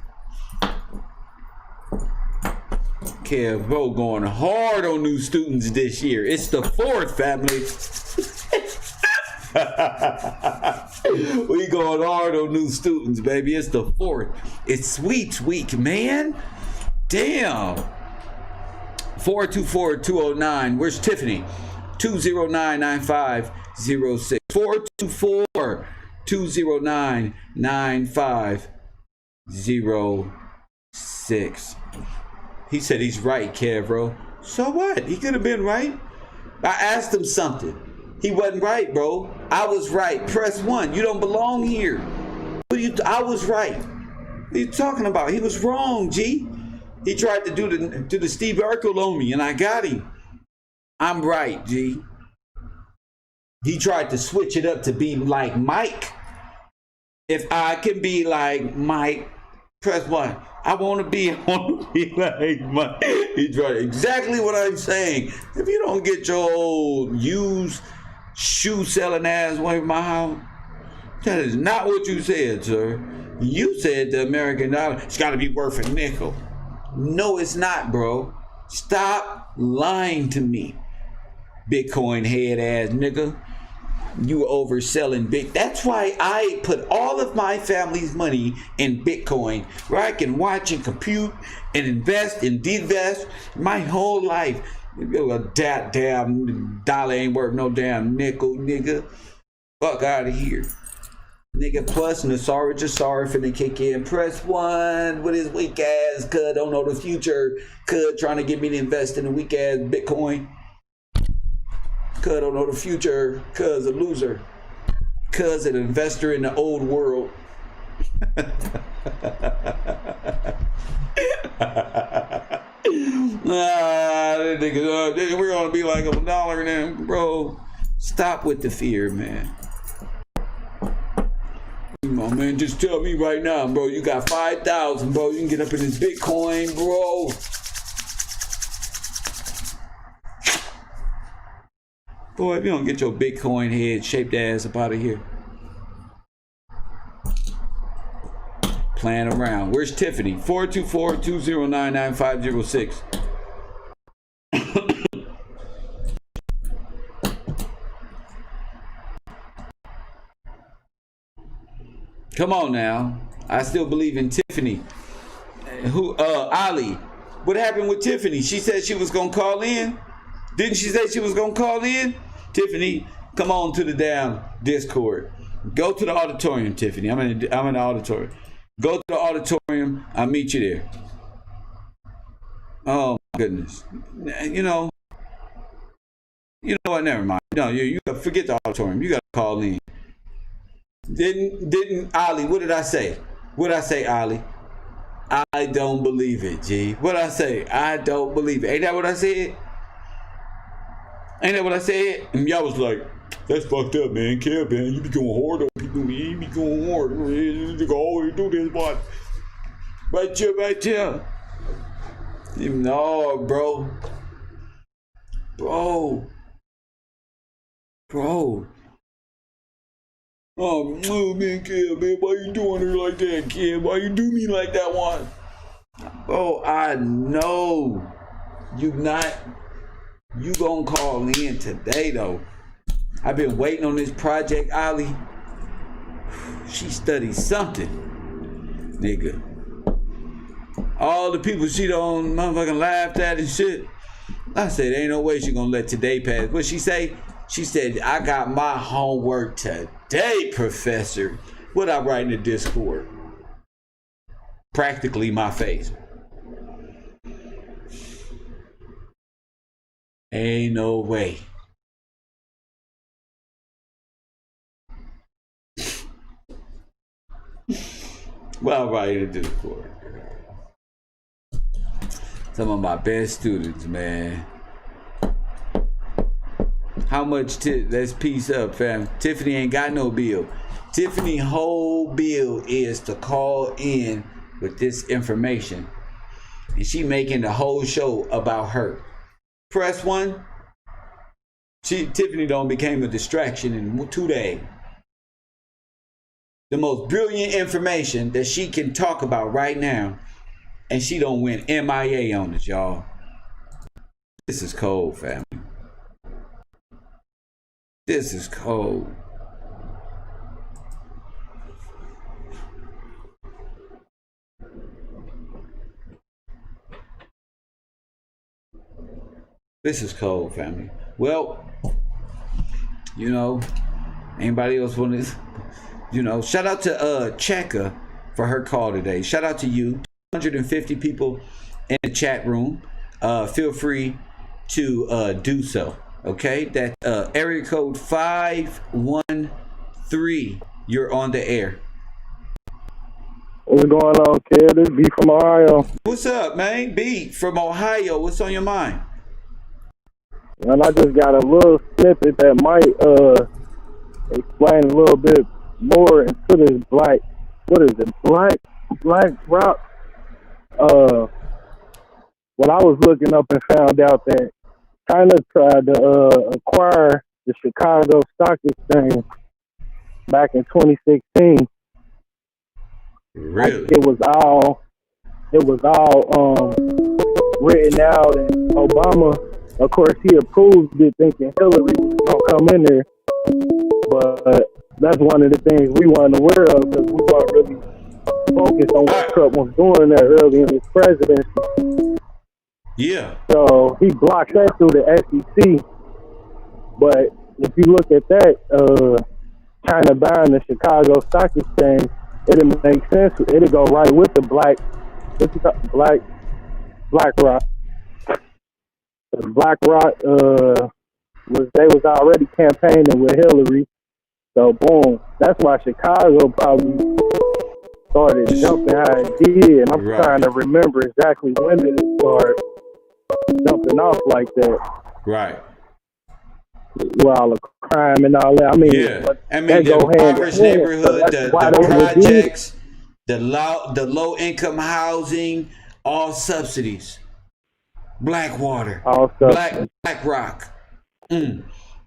Kevo going hard on new students this year. It's the 4th, family. We going hard on new students, baby. It's the 4th. It's Sweets Week, man. Damn. 424-209. Where's Tiffany? 209-9506. 424-209-9506. He said he's right, Kevro. So what? He could have been right. I asked him something. He wasn't right, bro. I was right. Press 1. You don't belong here. I was right. What are you talking about? He was wrong, G. He tried to do the Steve Urkel on me, and I got him. I'm right, G. He tried to switch it up to be like Mike. If I can be like Mike, press 1. I want to be like Mike. He tried exactly what I'm saying. If you don't get your old used shoe selling ass away from my house, that is not what you said, sir. You said the American dollar, it's got to be worth a nickel. No, it's not, bro. Stop lying to me, Bitcoin head ass nigga. You overselling big. That's why I put all of my family's money in Bitcoin, where I can watch and compute and invest and divest my whole life. That damn dollar ain't worth no damn nickel, nigga. Fuck out of here. Nigga, plus Nasara Jasara finna kick in. Press 1 with his weak ass, cuz don't know the future. Cuz trying to get me to invest in a weak ass Bitcoin. Cuz don't know the future. Cuz a loser. Cuz an investor in the old world. Nigga, we're gonna be like $1 now, bro. Stop with the fear, man. Come on, man, just tell me right now, bro. You got 5,000, bro. You can get up in this Bitcoin, bro. Boy, if you don't get your Bitcoin head shaped ass up out of here. Playing around. Where's Tiffany? 424-209-9506. Come on now. I still believe in Tiffany. Ali. What happened with Tiffany? She said she was gonna call in. Didn't she say she was gonna call in? Tiffany, come on to the damn Discord. Go to the auditorium, Tiffany. I'm in the auditorium. Go to the auditorium. I'll meet you there. Oh my goodness. You know what? Never mind. No, you forget the auditorium. You gotta call in. Didn't Ali? What did I say? What did I say, Ali? I don't believe it, G. What did I say? I don't believe it. Ain't that what I said? Ain't that what I said? And y'all was like, that's fucked up, man. Kev, man, you be going hard on people, man. You be going hard. You can always do this, but right here. No, bro. Bro. Oh, man, Kev, man, why you doing her like that, Kev? Why you do me like that one? Bro, I know you gonna call in today, though. I've been waiting on this project, Ali. She studied something, nigga. All the people she done motherfucking laughed at and shit. I said, ain't no way she gonna let today pass. What she say? She said, I got my homework today, professor. What I write in the Discord? Practically my face. Ain't no way. Well, right in the Discord. Some of my best students, man. How much? Let's piece up, fam. Tiffany ain't got no bill. Tiffany's whole bill is to call in with this information, and she making the whole show about her. Press 1. Tiffany done became a distraction in 2 days. The most brilliant information that she can talk about right now, and she don't win MIA on it, y'all. This is cold, family. This is cold. This is cold, family. Well, anybody else want to, shout out to Cheka for her call today. Shout out to you. 250 people in the chat room. Feel free to do so. Okay, that area code 513. You're on the air. What's going on, kid? This B from Ohio. What's up, man? B from Ohio. What's on your mind? And I just got a little snippet that might explain a little bit more into this BlackRock. When I was looking up and found out that China tried to acquire the Chicago Stock Exchange back in 2016. Really? It was all written out, and Obama, of course, he approved it, thinking Hillary was gonna come in there. But that's one of the things we weren't aware of, because we weren't really focused on what Trump was doing there early in his presidency. Yeah. So he blocked that through the SEC. But if you look at that, China buying the Chicago Stock Exchange, it'll make sense. It'll go right with the BlackRock. BlackRock was already campaigning with Hillary. So boom, that's why Chicago probably started jumping how it did. And I'm trying to remember exactly when it started jumping off like that. Right. With all the crime and all that. I mean, the impoverished neighborhood, the projects, the low income housing, all subsidies. Blackwater. BlackRock.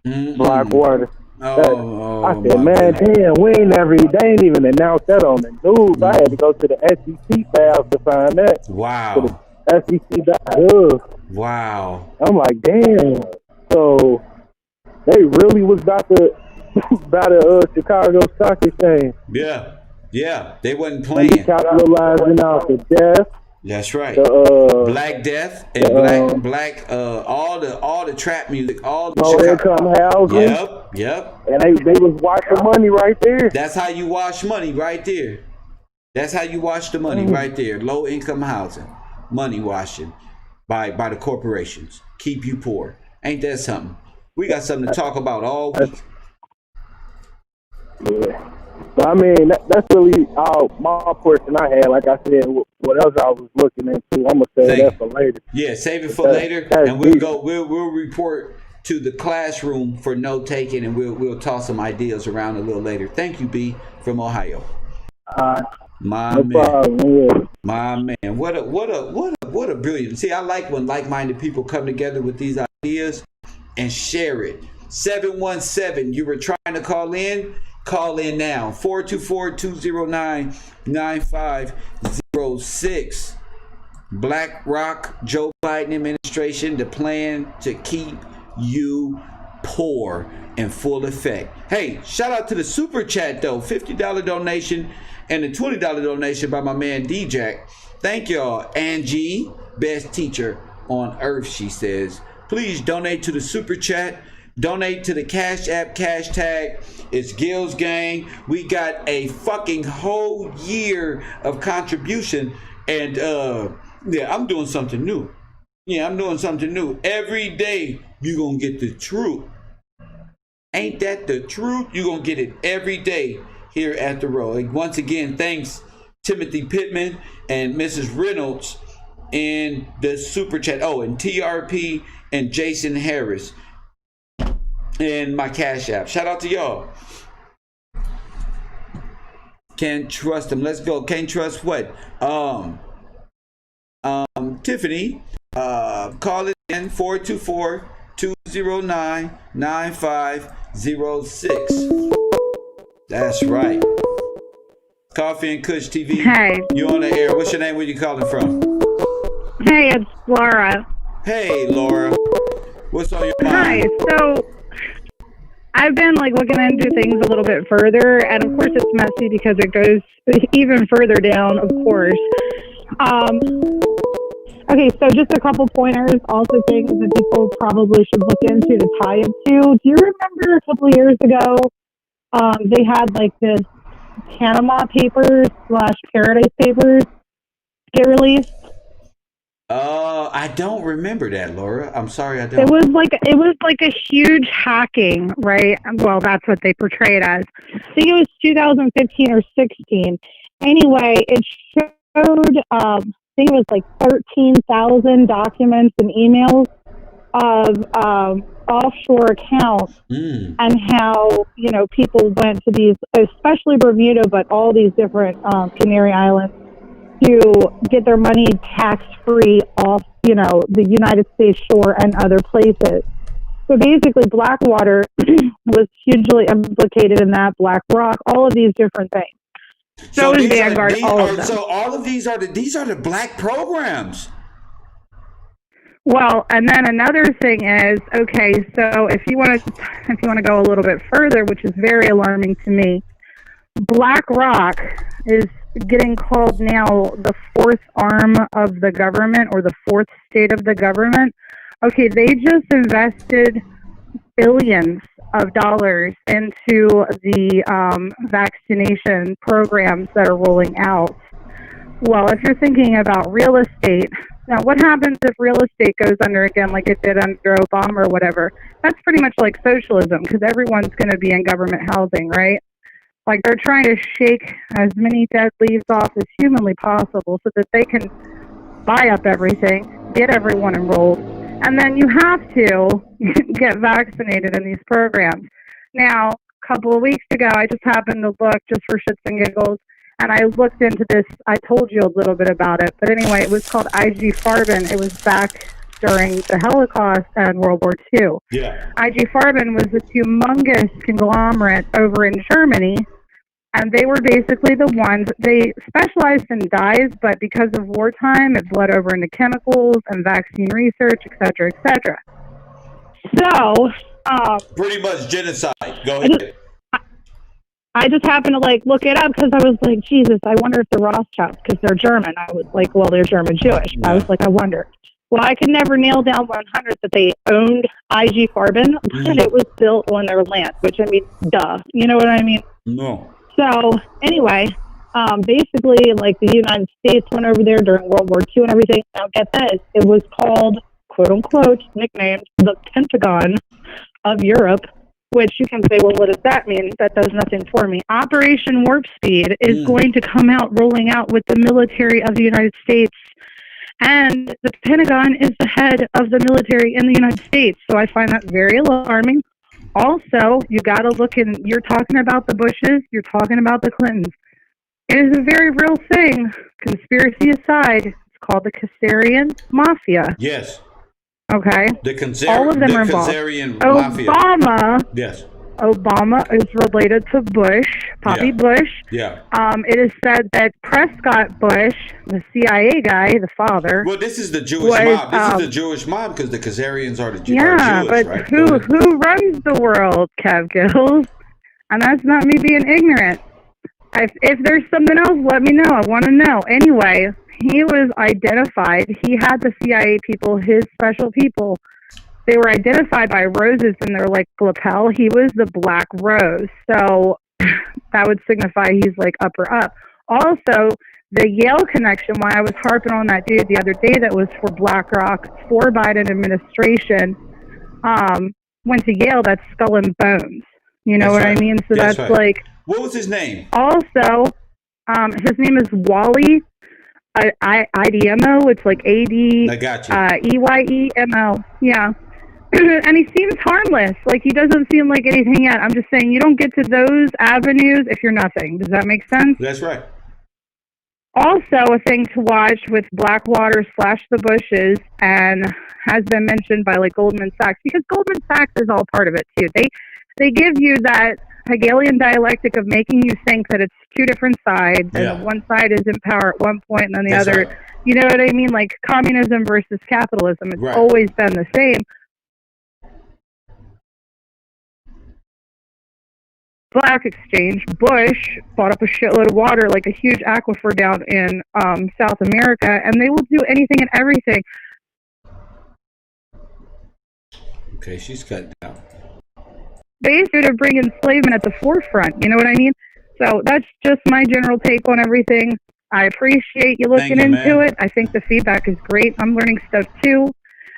Blackwater. I said, man, damn, they ain't even announced that on the news. I had to go to the SEC files to find that. Wow. To the SEC.gov. Wow. I'm like, damn. So they really was about the Chicago Stock Exchange. Yeah. They wasn't playing. Capitalizing off the death. That's right. Black Death and black all the trap music, all the low income housing. Yep. And they was washing money right there. That's how you wash money right there. That's how you wash the money right there. Low income housing, money washing by the corporations. Keep you poor. Ain't that something? We got something to talk about all week. Yeah. So, I mean, that's really all my portion I had. Like I said, what else I was looking into, I'm going to save that for later. Yeah, save it for later. And we'll report to the classroom for note taking, and we'll toss some ideas around a little later. Thank you, B, from Ohio. My man. What a brilliant. See, I like when like-minded people come together with these ideas and share it. 717, you were trying to call in? Call in now. 424-209-9506. BlackRock, Joe Biden administration, the plan to keep you poor in full effect. Hey, shout out to the super chat though. $50 donation and a $20 donation by my man D-Jack. Thank y'all. Angie, best teacher on earth, she says. Please donate to the super chat. Donate to the Cash App, cash tag. It's Gil's Gang. We got a fucking whole year of contribution. And I'm doing something new. Every day you're going to get the truth. Ain't that the truth? You're going to get it every day here at the Row. And once again, thanks Timothy Pittman and Mrs. Reynolds in the super chat. Oh, and TRP and Jason Harris. In my Cash App. Shout out to y'all. Can't trust them. Let's go. Can't trust what? Tiffany, call it in 424-209-9506. That's right. Coffee and Kush TV. Hey. You on the air. What's your name? Where you calling from? Hey, it's Laura. Hey, Laura. What's on your mind? Hi. So I've been looking into things a little bit further, and of course it's messy because it goes even further down, of course. Okay, so just a couple pointers, also things that people probably should look into to tie it to. Do you remember a couple of years ago, they had this Panama Papers / Paradise Papers get released? I don't remember that, Laura. I'm sorry, I don't. It was like a huge hacking, right? Well, that's what they portray it as. I think it was 2015 or 16. Anyway, it showed, I think it was 13,000 documents and emails of offshore accounts and how, people went to these, especially Bermuda, but all these different Canary Islands, to get their money tax-free off, the United States shore and other places. So basically, Blackwater was hugely implicated in that, BlackRock, all of these different things. So is Vanguard, all of them. So all of these are the black programs. Well, and then another thing is, okay, so if you want to go a little bit further, which is very alarming to me, BlackRock is getting called now the fourth arm of the government or the fourth state of the government. Okay, they just invested billions of dollars into the vaccination programs that are rolling out. Well, if you're thinking about real estate, now what happens if real estate goes under again like it did under Obama or whatever? That's pretty much like socialism because everyone's going to be in government housing, right? Like they're trying to shake as many dead leaves off as humanly possible so that they can buy up everything, get everyone enrolled, and then you have to get vaccinated in these programs. Now, a couple of weeks ago, I just happened to look just for shits and giggles, and I looked into this. I told you a little bit about it, but anyway, it was called IG Farben. It was back during the Holocaust and World War II. Yeah. IG Farben was this humongous conglomerate over in Germany, and they were basically the ones, they specialized in dyes, but because of wartime, it bled over into chemicals and vaccine research, et cetera, et cetera. So, pretty much genocide. Go ahead. I just happened to like look it up because I was like, Jesus, I wonder if the Rothschilds, because they're German. I was like, well, they're German Jewish. I was like, I wonder. Well, I could never nail down 100 that they owned IG Farben, but it was built on their land, which I mean, duh. You know what I mean? No. So anyway, basically, like the United States went over there during World War II and everything. Now get this, it was called, quote unquote, nicknamed the Pentagon of Europe, which you can say, well, what does that mean? That does nothing for me. Operation Warp Speed is going to come out, rolling out with the military of the United States. And the Pentagon is the head of the military in the United States. So I find that very alarming. Also, you got to look in, you're talking about the Bushes, you're talking about the Clintons. It is a very real thing. Conspiracy aside, it's called the Khazarian Mafia. Yes. Okay. All of them are involved. Mafia. Obama. Yes. Obama is related to Bush, Poppy Bush. Yeah. It is said that Prescott Bush, the CIA guy, the father. Well, this is the Jewish mob. This is the Jewish mob because the Khazarians are the Jewish. Yeah, but right? who runs the world, Kev Gills? And that's not me being ignorant. If there's something else, let me know. I want to know. Anyway, he was identified. He had the CIA people, his special people. They were identified by roses in their like lapel. He was the black rose, so that would signify he's like upper up. Also, the Yale connection. Why I was harping on that dude the other day that was for BlackRock for Biden administration. Went to Yale. That's Skull and Bones. You know what I mean? So that's right. like. What was his name? Also, his name is Wally. IDMO. It's like AD. I got you. EYEMO. Yeah. And he seems harmless. Like, he doesn't seem like anything yet. I'm just saying, you don't get to those avenues if you're nothing. Does that make sense? That's right. Also, a thing to watch with Blackwater / the Bushes, and has been mentioned by, like, Goldman Sachs, because Goldman Sachs is all part of it, too. They give you that Hegelian dialectic of making you think that it's two different sides, and one side is in power at one point, and then the other, right. You know what I mean? Like, communism versus capitalism. It's always been the same. Black Exchange, Bush bought up a shitload of water, like a huge aquifer down in South America, and they will do anything and everything. Okay, she's cut down. They sort of bring enslavement at the forefront, you know what I mean? So that's just my general take on everything. I appreciate you looking into it. I think the feedback is great. I'm learning stuff too,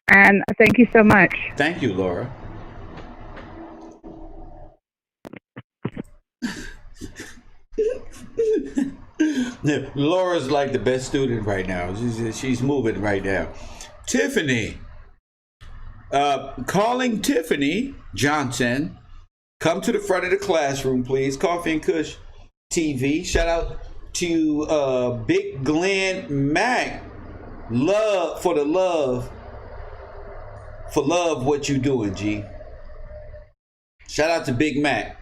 and thank you so much. Thank you, Laura. Laura's like the best student right now. She's moving right now. Tiffany. Calling Tiffany Johnson. Come to the front of the classroom, please. Coffee and Kush TV. Shout out to Big Glenn Mac. For love what you doing, G. Shout out to Big Mac.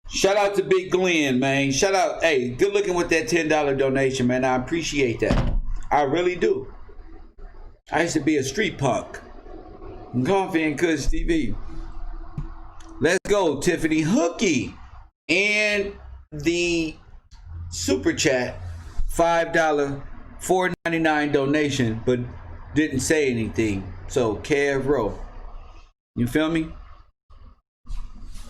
Shout out to Big Glenn, man. Shout out. Hey, good looking with that $10 donation, man. I appreciate that. I really do. I used to be a street punk. Coffee and Kush TV. Let's go, Tiffany. Hooky and the super chat, $5, $4.99 donation, but didn't say anything. So Kev Rowe, you feel me?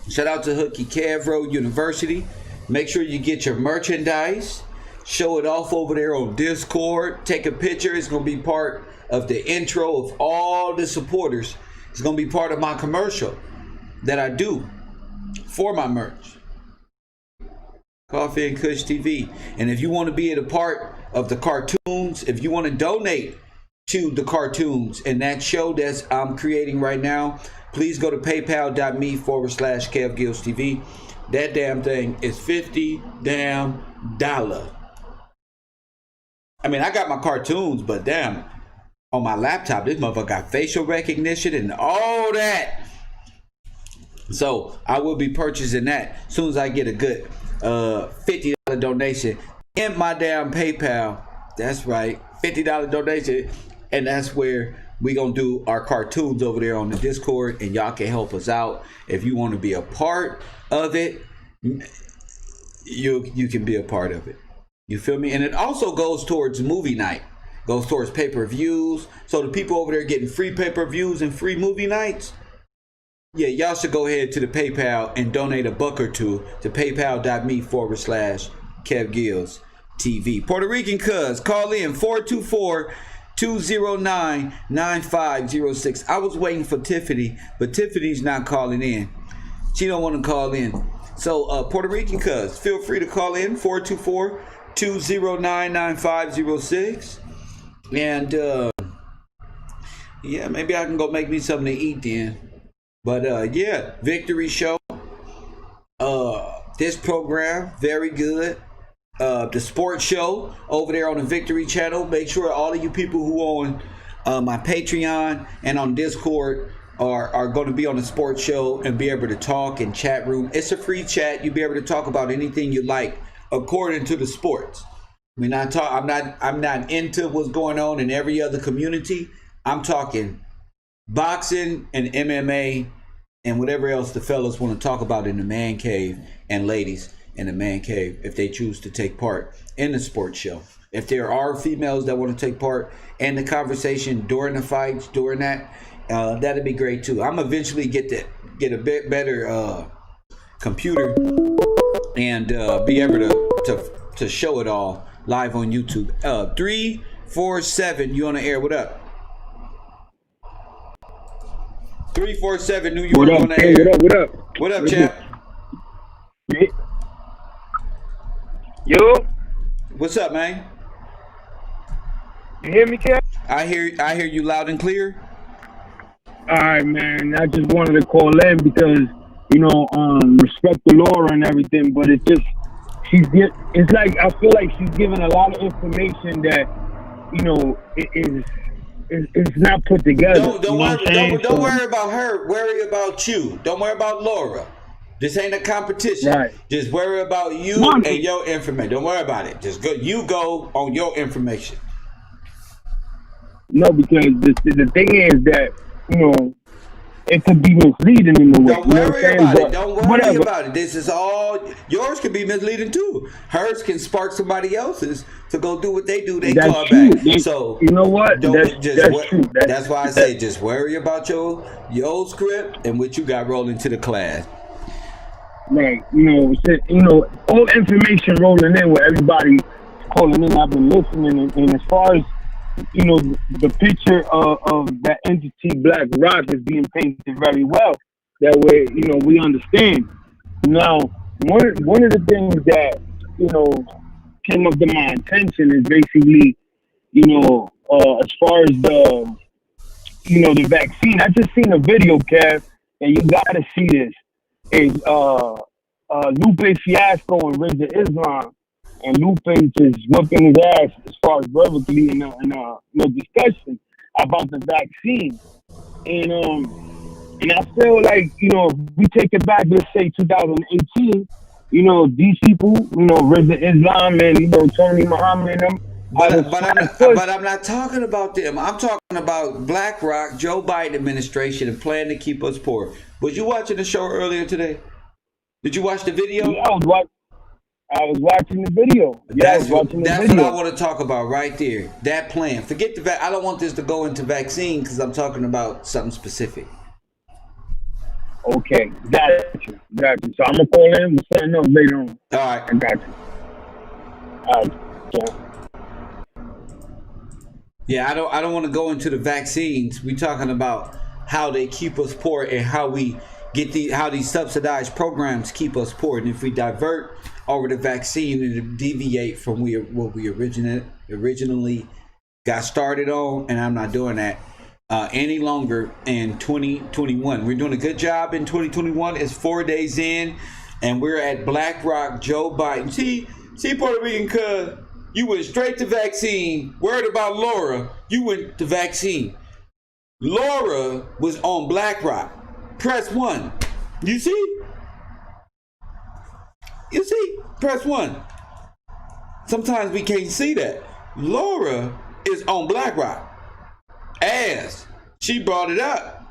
Shout out to Hookie Kev Rowe University. Make sure you get your merchandise. Show it off over there on Discord. Take a picture. It's going to be part of the intro of all the supporters. It's going to be part of my commercial that I do for my merch. Coffee and Kush TV. And if you want to be a part of the cartoons, if you want to donate to the cartoons and that show that I'm creating right now, please go to paypal.me/KevGillsTV. That damn thing is $50 damn. I mean, I got my cartoons, but damn, on my laptop, this motherfucker got facial recognition and all that. So I will be purchasing that as soon as I get a good $50 donation in my damn PayPal. That's right, $50 donation, and that's where we gonna do our cartoons over there on the Discord, and y'all can help us out. If you want to be a part of it, you can be a part of it. You feel me? And it also goes towards movie night, goes towards pay-per-views. So the people over there getting free pay-per-views and free movie nights, yeah, y'all should go ahead to the PayPal and donate $1 or $2 to paypal.me/KevGillsTV. Puerto Rican cuz, call in 424-209-9506. I was waiting for Tiffany, but Tiffany's not calling in. She don't want to call in. So Puerto Rican cuz, feel free to call in 424-209-9506. And yeah, maybe I can go make me something to eat then. But yeah, Victory Show. This program, very good. The sports show over there on the Victory channel. Make sure all of you people who on my Patreon and on Discord are going to be on the sports show and be able to talk in chat room. It's a free chat. You'll be able to talk about anything you like according to the sports. I mean, I'm not into what's going on in every other community. I'm talking boxing and MMA and whatever else the fellas want to talk about in the man cave, and ladies in the man cave, if they choose to take part in the sports show. If there are females that want to take part in the conversation during the fights, during that, that'd be great too. I'm eventually get a bit better computer and be able to show it all live on YouTube. 347, you on the air? What up? 347 New York, on the air. What up, champ? Yo. What's up, man? You hear me, Kev? I hear you loud and clear. All right, man. I just wanted to call in because, respect the Laura and everything, but it's just, it's like, I feel like she's giving a lot of information that, it's not put together. Don't worry about her. Worry about you. Don't worry about Laura. This ain't a competition. Right. Just worry about you and your information. Don't worry about it. Just go. You go on your information. No, because the thing is that it could be misleading in the way. Don't worry about it. Don't worry about it. This is all yours. Can be misleading too. Hers can spark somebody else's to go do what they do. They that's call true. back. So you know what? That's true. That's why I say just worry about your script and what you got rolling to the class. Right. All information rolling in with everybody calling in. I've been listening, and as far as the picture of that entity, BlackRock, is being painted very well. That way, we understand. Now, one of the things that came up to my attention is basically, as far as the vaccine. I just seen a video, Kev, and you gotta see this. Is Lupe Fiasco and Rizza Islam. And Lupe just whipping his ass as far as verbally in a discussion about the vaccine. And I feel like, if we take it back, let's say 2018, these people, Rizza Islam and, Tony Muhammad and them. But I'm not talking about them. I'm talking about BlackRock, Joe Biden administration, and plan to keep us poor. Was you watching the show earlier today? Did you watch the video? Yeah, I was watching. I was watching the video. Yeah, I was watching the that's video. what I want to talk about right there. That plan. Forget the I don't want this to go into vaccine because I'm talking about something specific. Okay, got you. So I'm gonna call in with something else later on. All right, I got you. All right. Yeah, I don't want to go into the vaccines. We're talking about how they keep us poor and how we get how these subsidized programs keep us poor. And if we divert over the vaccine and deviate from what we originally got started on, and I'm not doing that any longer in 2021. We're doing a good job in 2021. It's 4 days in, and we're at BlackRock. Joe Biden. See, Puerto Rican cuz. You went straight to vaccine. Worried about Laura, you went to vaccine. Laura was on BlackRock. Press 1. You see? You see? Press 1. Sometimes we can't see that. Laura is on BlackRock. As she brought it up.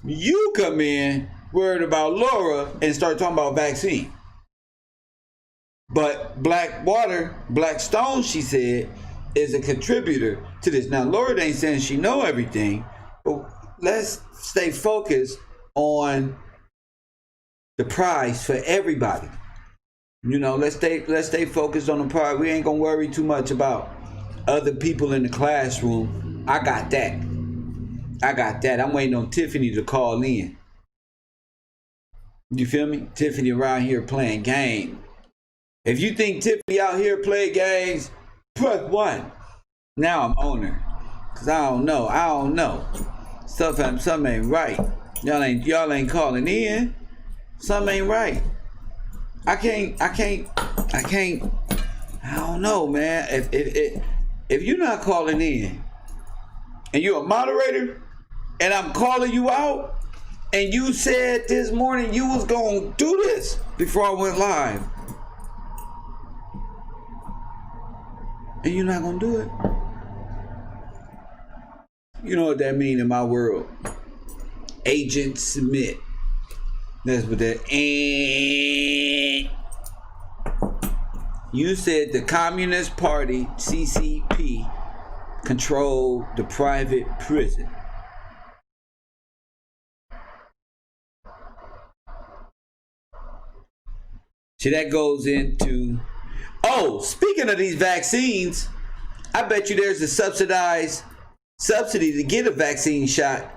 You come in worried about Laura and start talking about vaccine. But Blackstone, she said, is a contributor to this. Now, Laura ain't saying she know everything, but let's stay focused on the prize for everybody. You know, let's stay focused on the prize. We ain't gonna worry too much about other people in the classroom. I got that. I'm waiting on Tiffany to call in. You feel me? Tiffany around here playing game. If you think Tiffany out here play games, press 1. Now I'm on her. Cause I don't know. Something ain't right. Y'all ain't calling in. Something ain't right. I don't know, man. If you're not calling in and you're a moderator and I'm calling you out and you said this morning you was gonna do this before I went live, and you're not gonna do it, you know what that mean in my world? Agent Smith. That's what that. You said the Communist Party, CCP, controlled the private prison. See, that goes into. Oh, speaking of these vaccines, I bet you there's a subsidy to get a vaccine shot.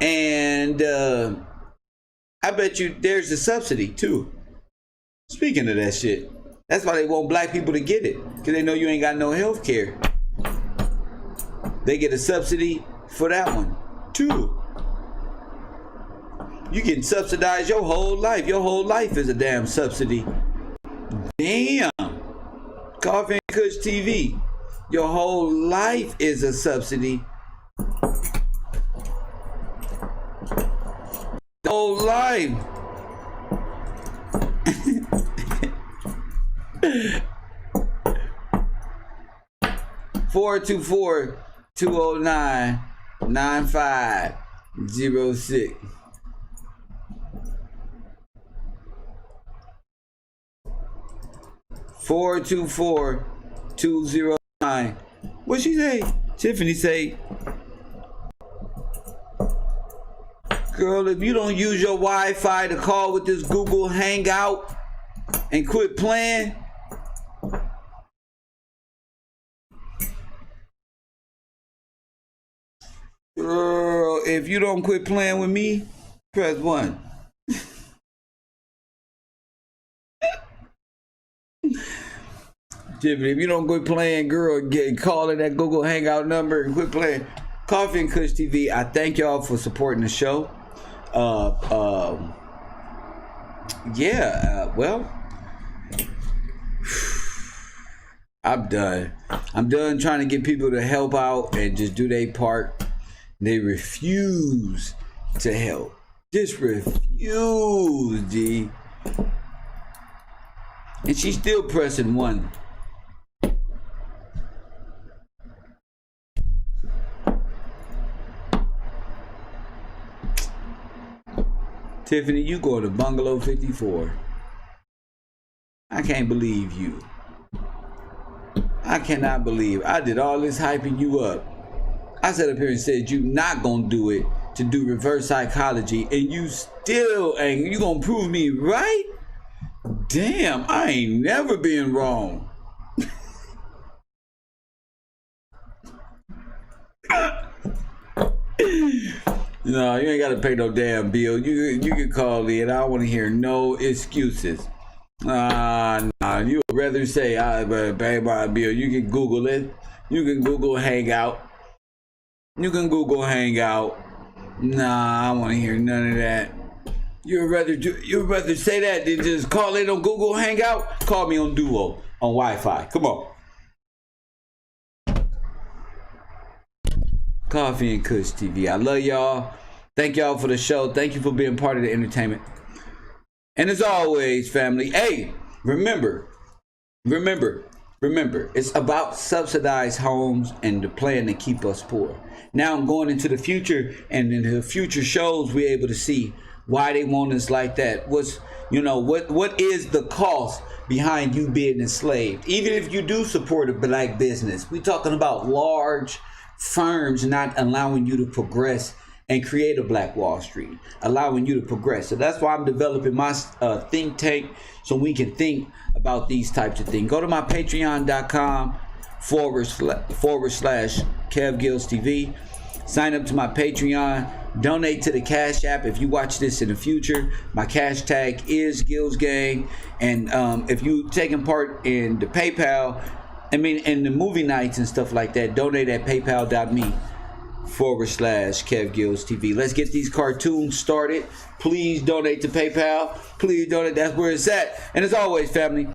And I bet you there's a subsidy too. Speaking of that shit, that's why they want black people to get it. Because they know you ain't got no health care. They get a subsidy for that one too. You getting subsidized your whole life. Your whole life is a damn subsidy. Damn. Coffee and Kush TV. Your whole life is a subsidy. Whole life. Four 209-9506. 424-209. What she say? Tiffany say, girl, if you don't use your Wi-Fi to call with this Google Hangout and quit playing, girl, if you don't quit playing with me, press 1. Tiffany, if you don't quit playing, girl, calling that Google Hangout number and quit playing. Coffee and Kush TV, I thank y'all for supporting the show. Well, I'm done. I'm done trying to get people to help out and just do their part. They refuse to help. Just refuse, G. And she's still pressing 1. Tiffany, you go to Bungalow 54. can't believe you. I cannot believe I did all this hyping you up. I sat up here and said you not gonna do it to do reverse psychology, and you still ain't. You gonna prove me right? Damn, I ain't never been wrong. No, you ain't gotta pay no damn bill. You can call in. I don't want to hear no excuses. Nah, you would rather say I pay my bill. You can Google it. You can Google Hangout. You can Google Hangout. Nah, I don't want to hear none of that. You'd rather say that than just call in on Google Hangout. Call me on Duo on Wi-Fi. Come on. Coffee and Kush TV. I love y'all. Thank y'all for the show. Thank you for being part of the entertainment. And as always, family, hey, remember, it's about subsidized homes and the plan to keep us poor. Now I'm going into the future, and in the future shows, we're able to see why they want us like that. What is the cost behind you being enslaved? Even if you do support a black business, we're talking about large firms not allowing you to progress and create a Black Wall Street, allowing you to progress. So that's why I'm developing my think tank, so we can think about these types of things. Go to my patreon.com/KevGillsTV. Sign up to my Patreon. Donate to the Cash App if you watch this in the future. My cash tag is Gills Gang. And if you taking part in the PayPal, in the movie nights and stuff like that, donate at paypal.me/KevGillsTV. Let's get these cartoons started. Please donate to PayPal. Please donate. That's where it's at. And as always, family,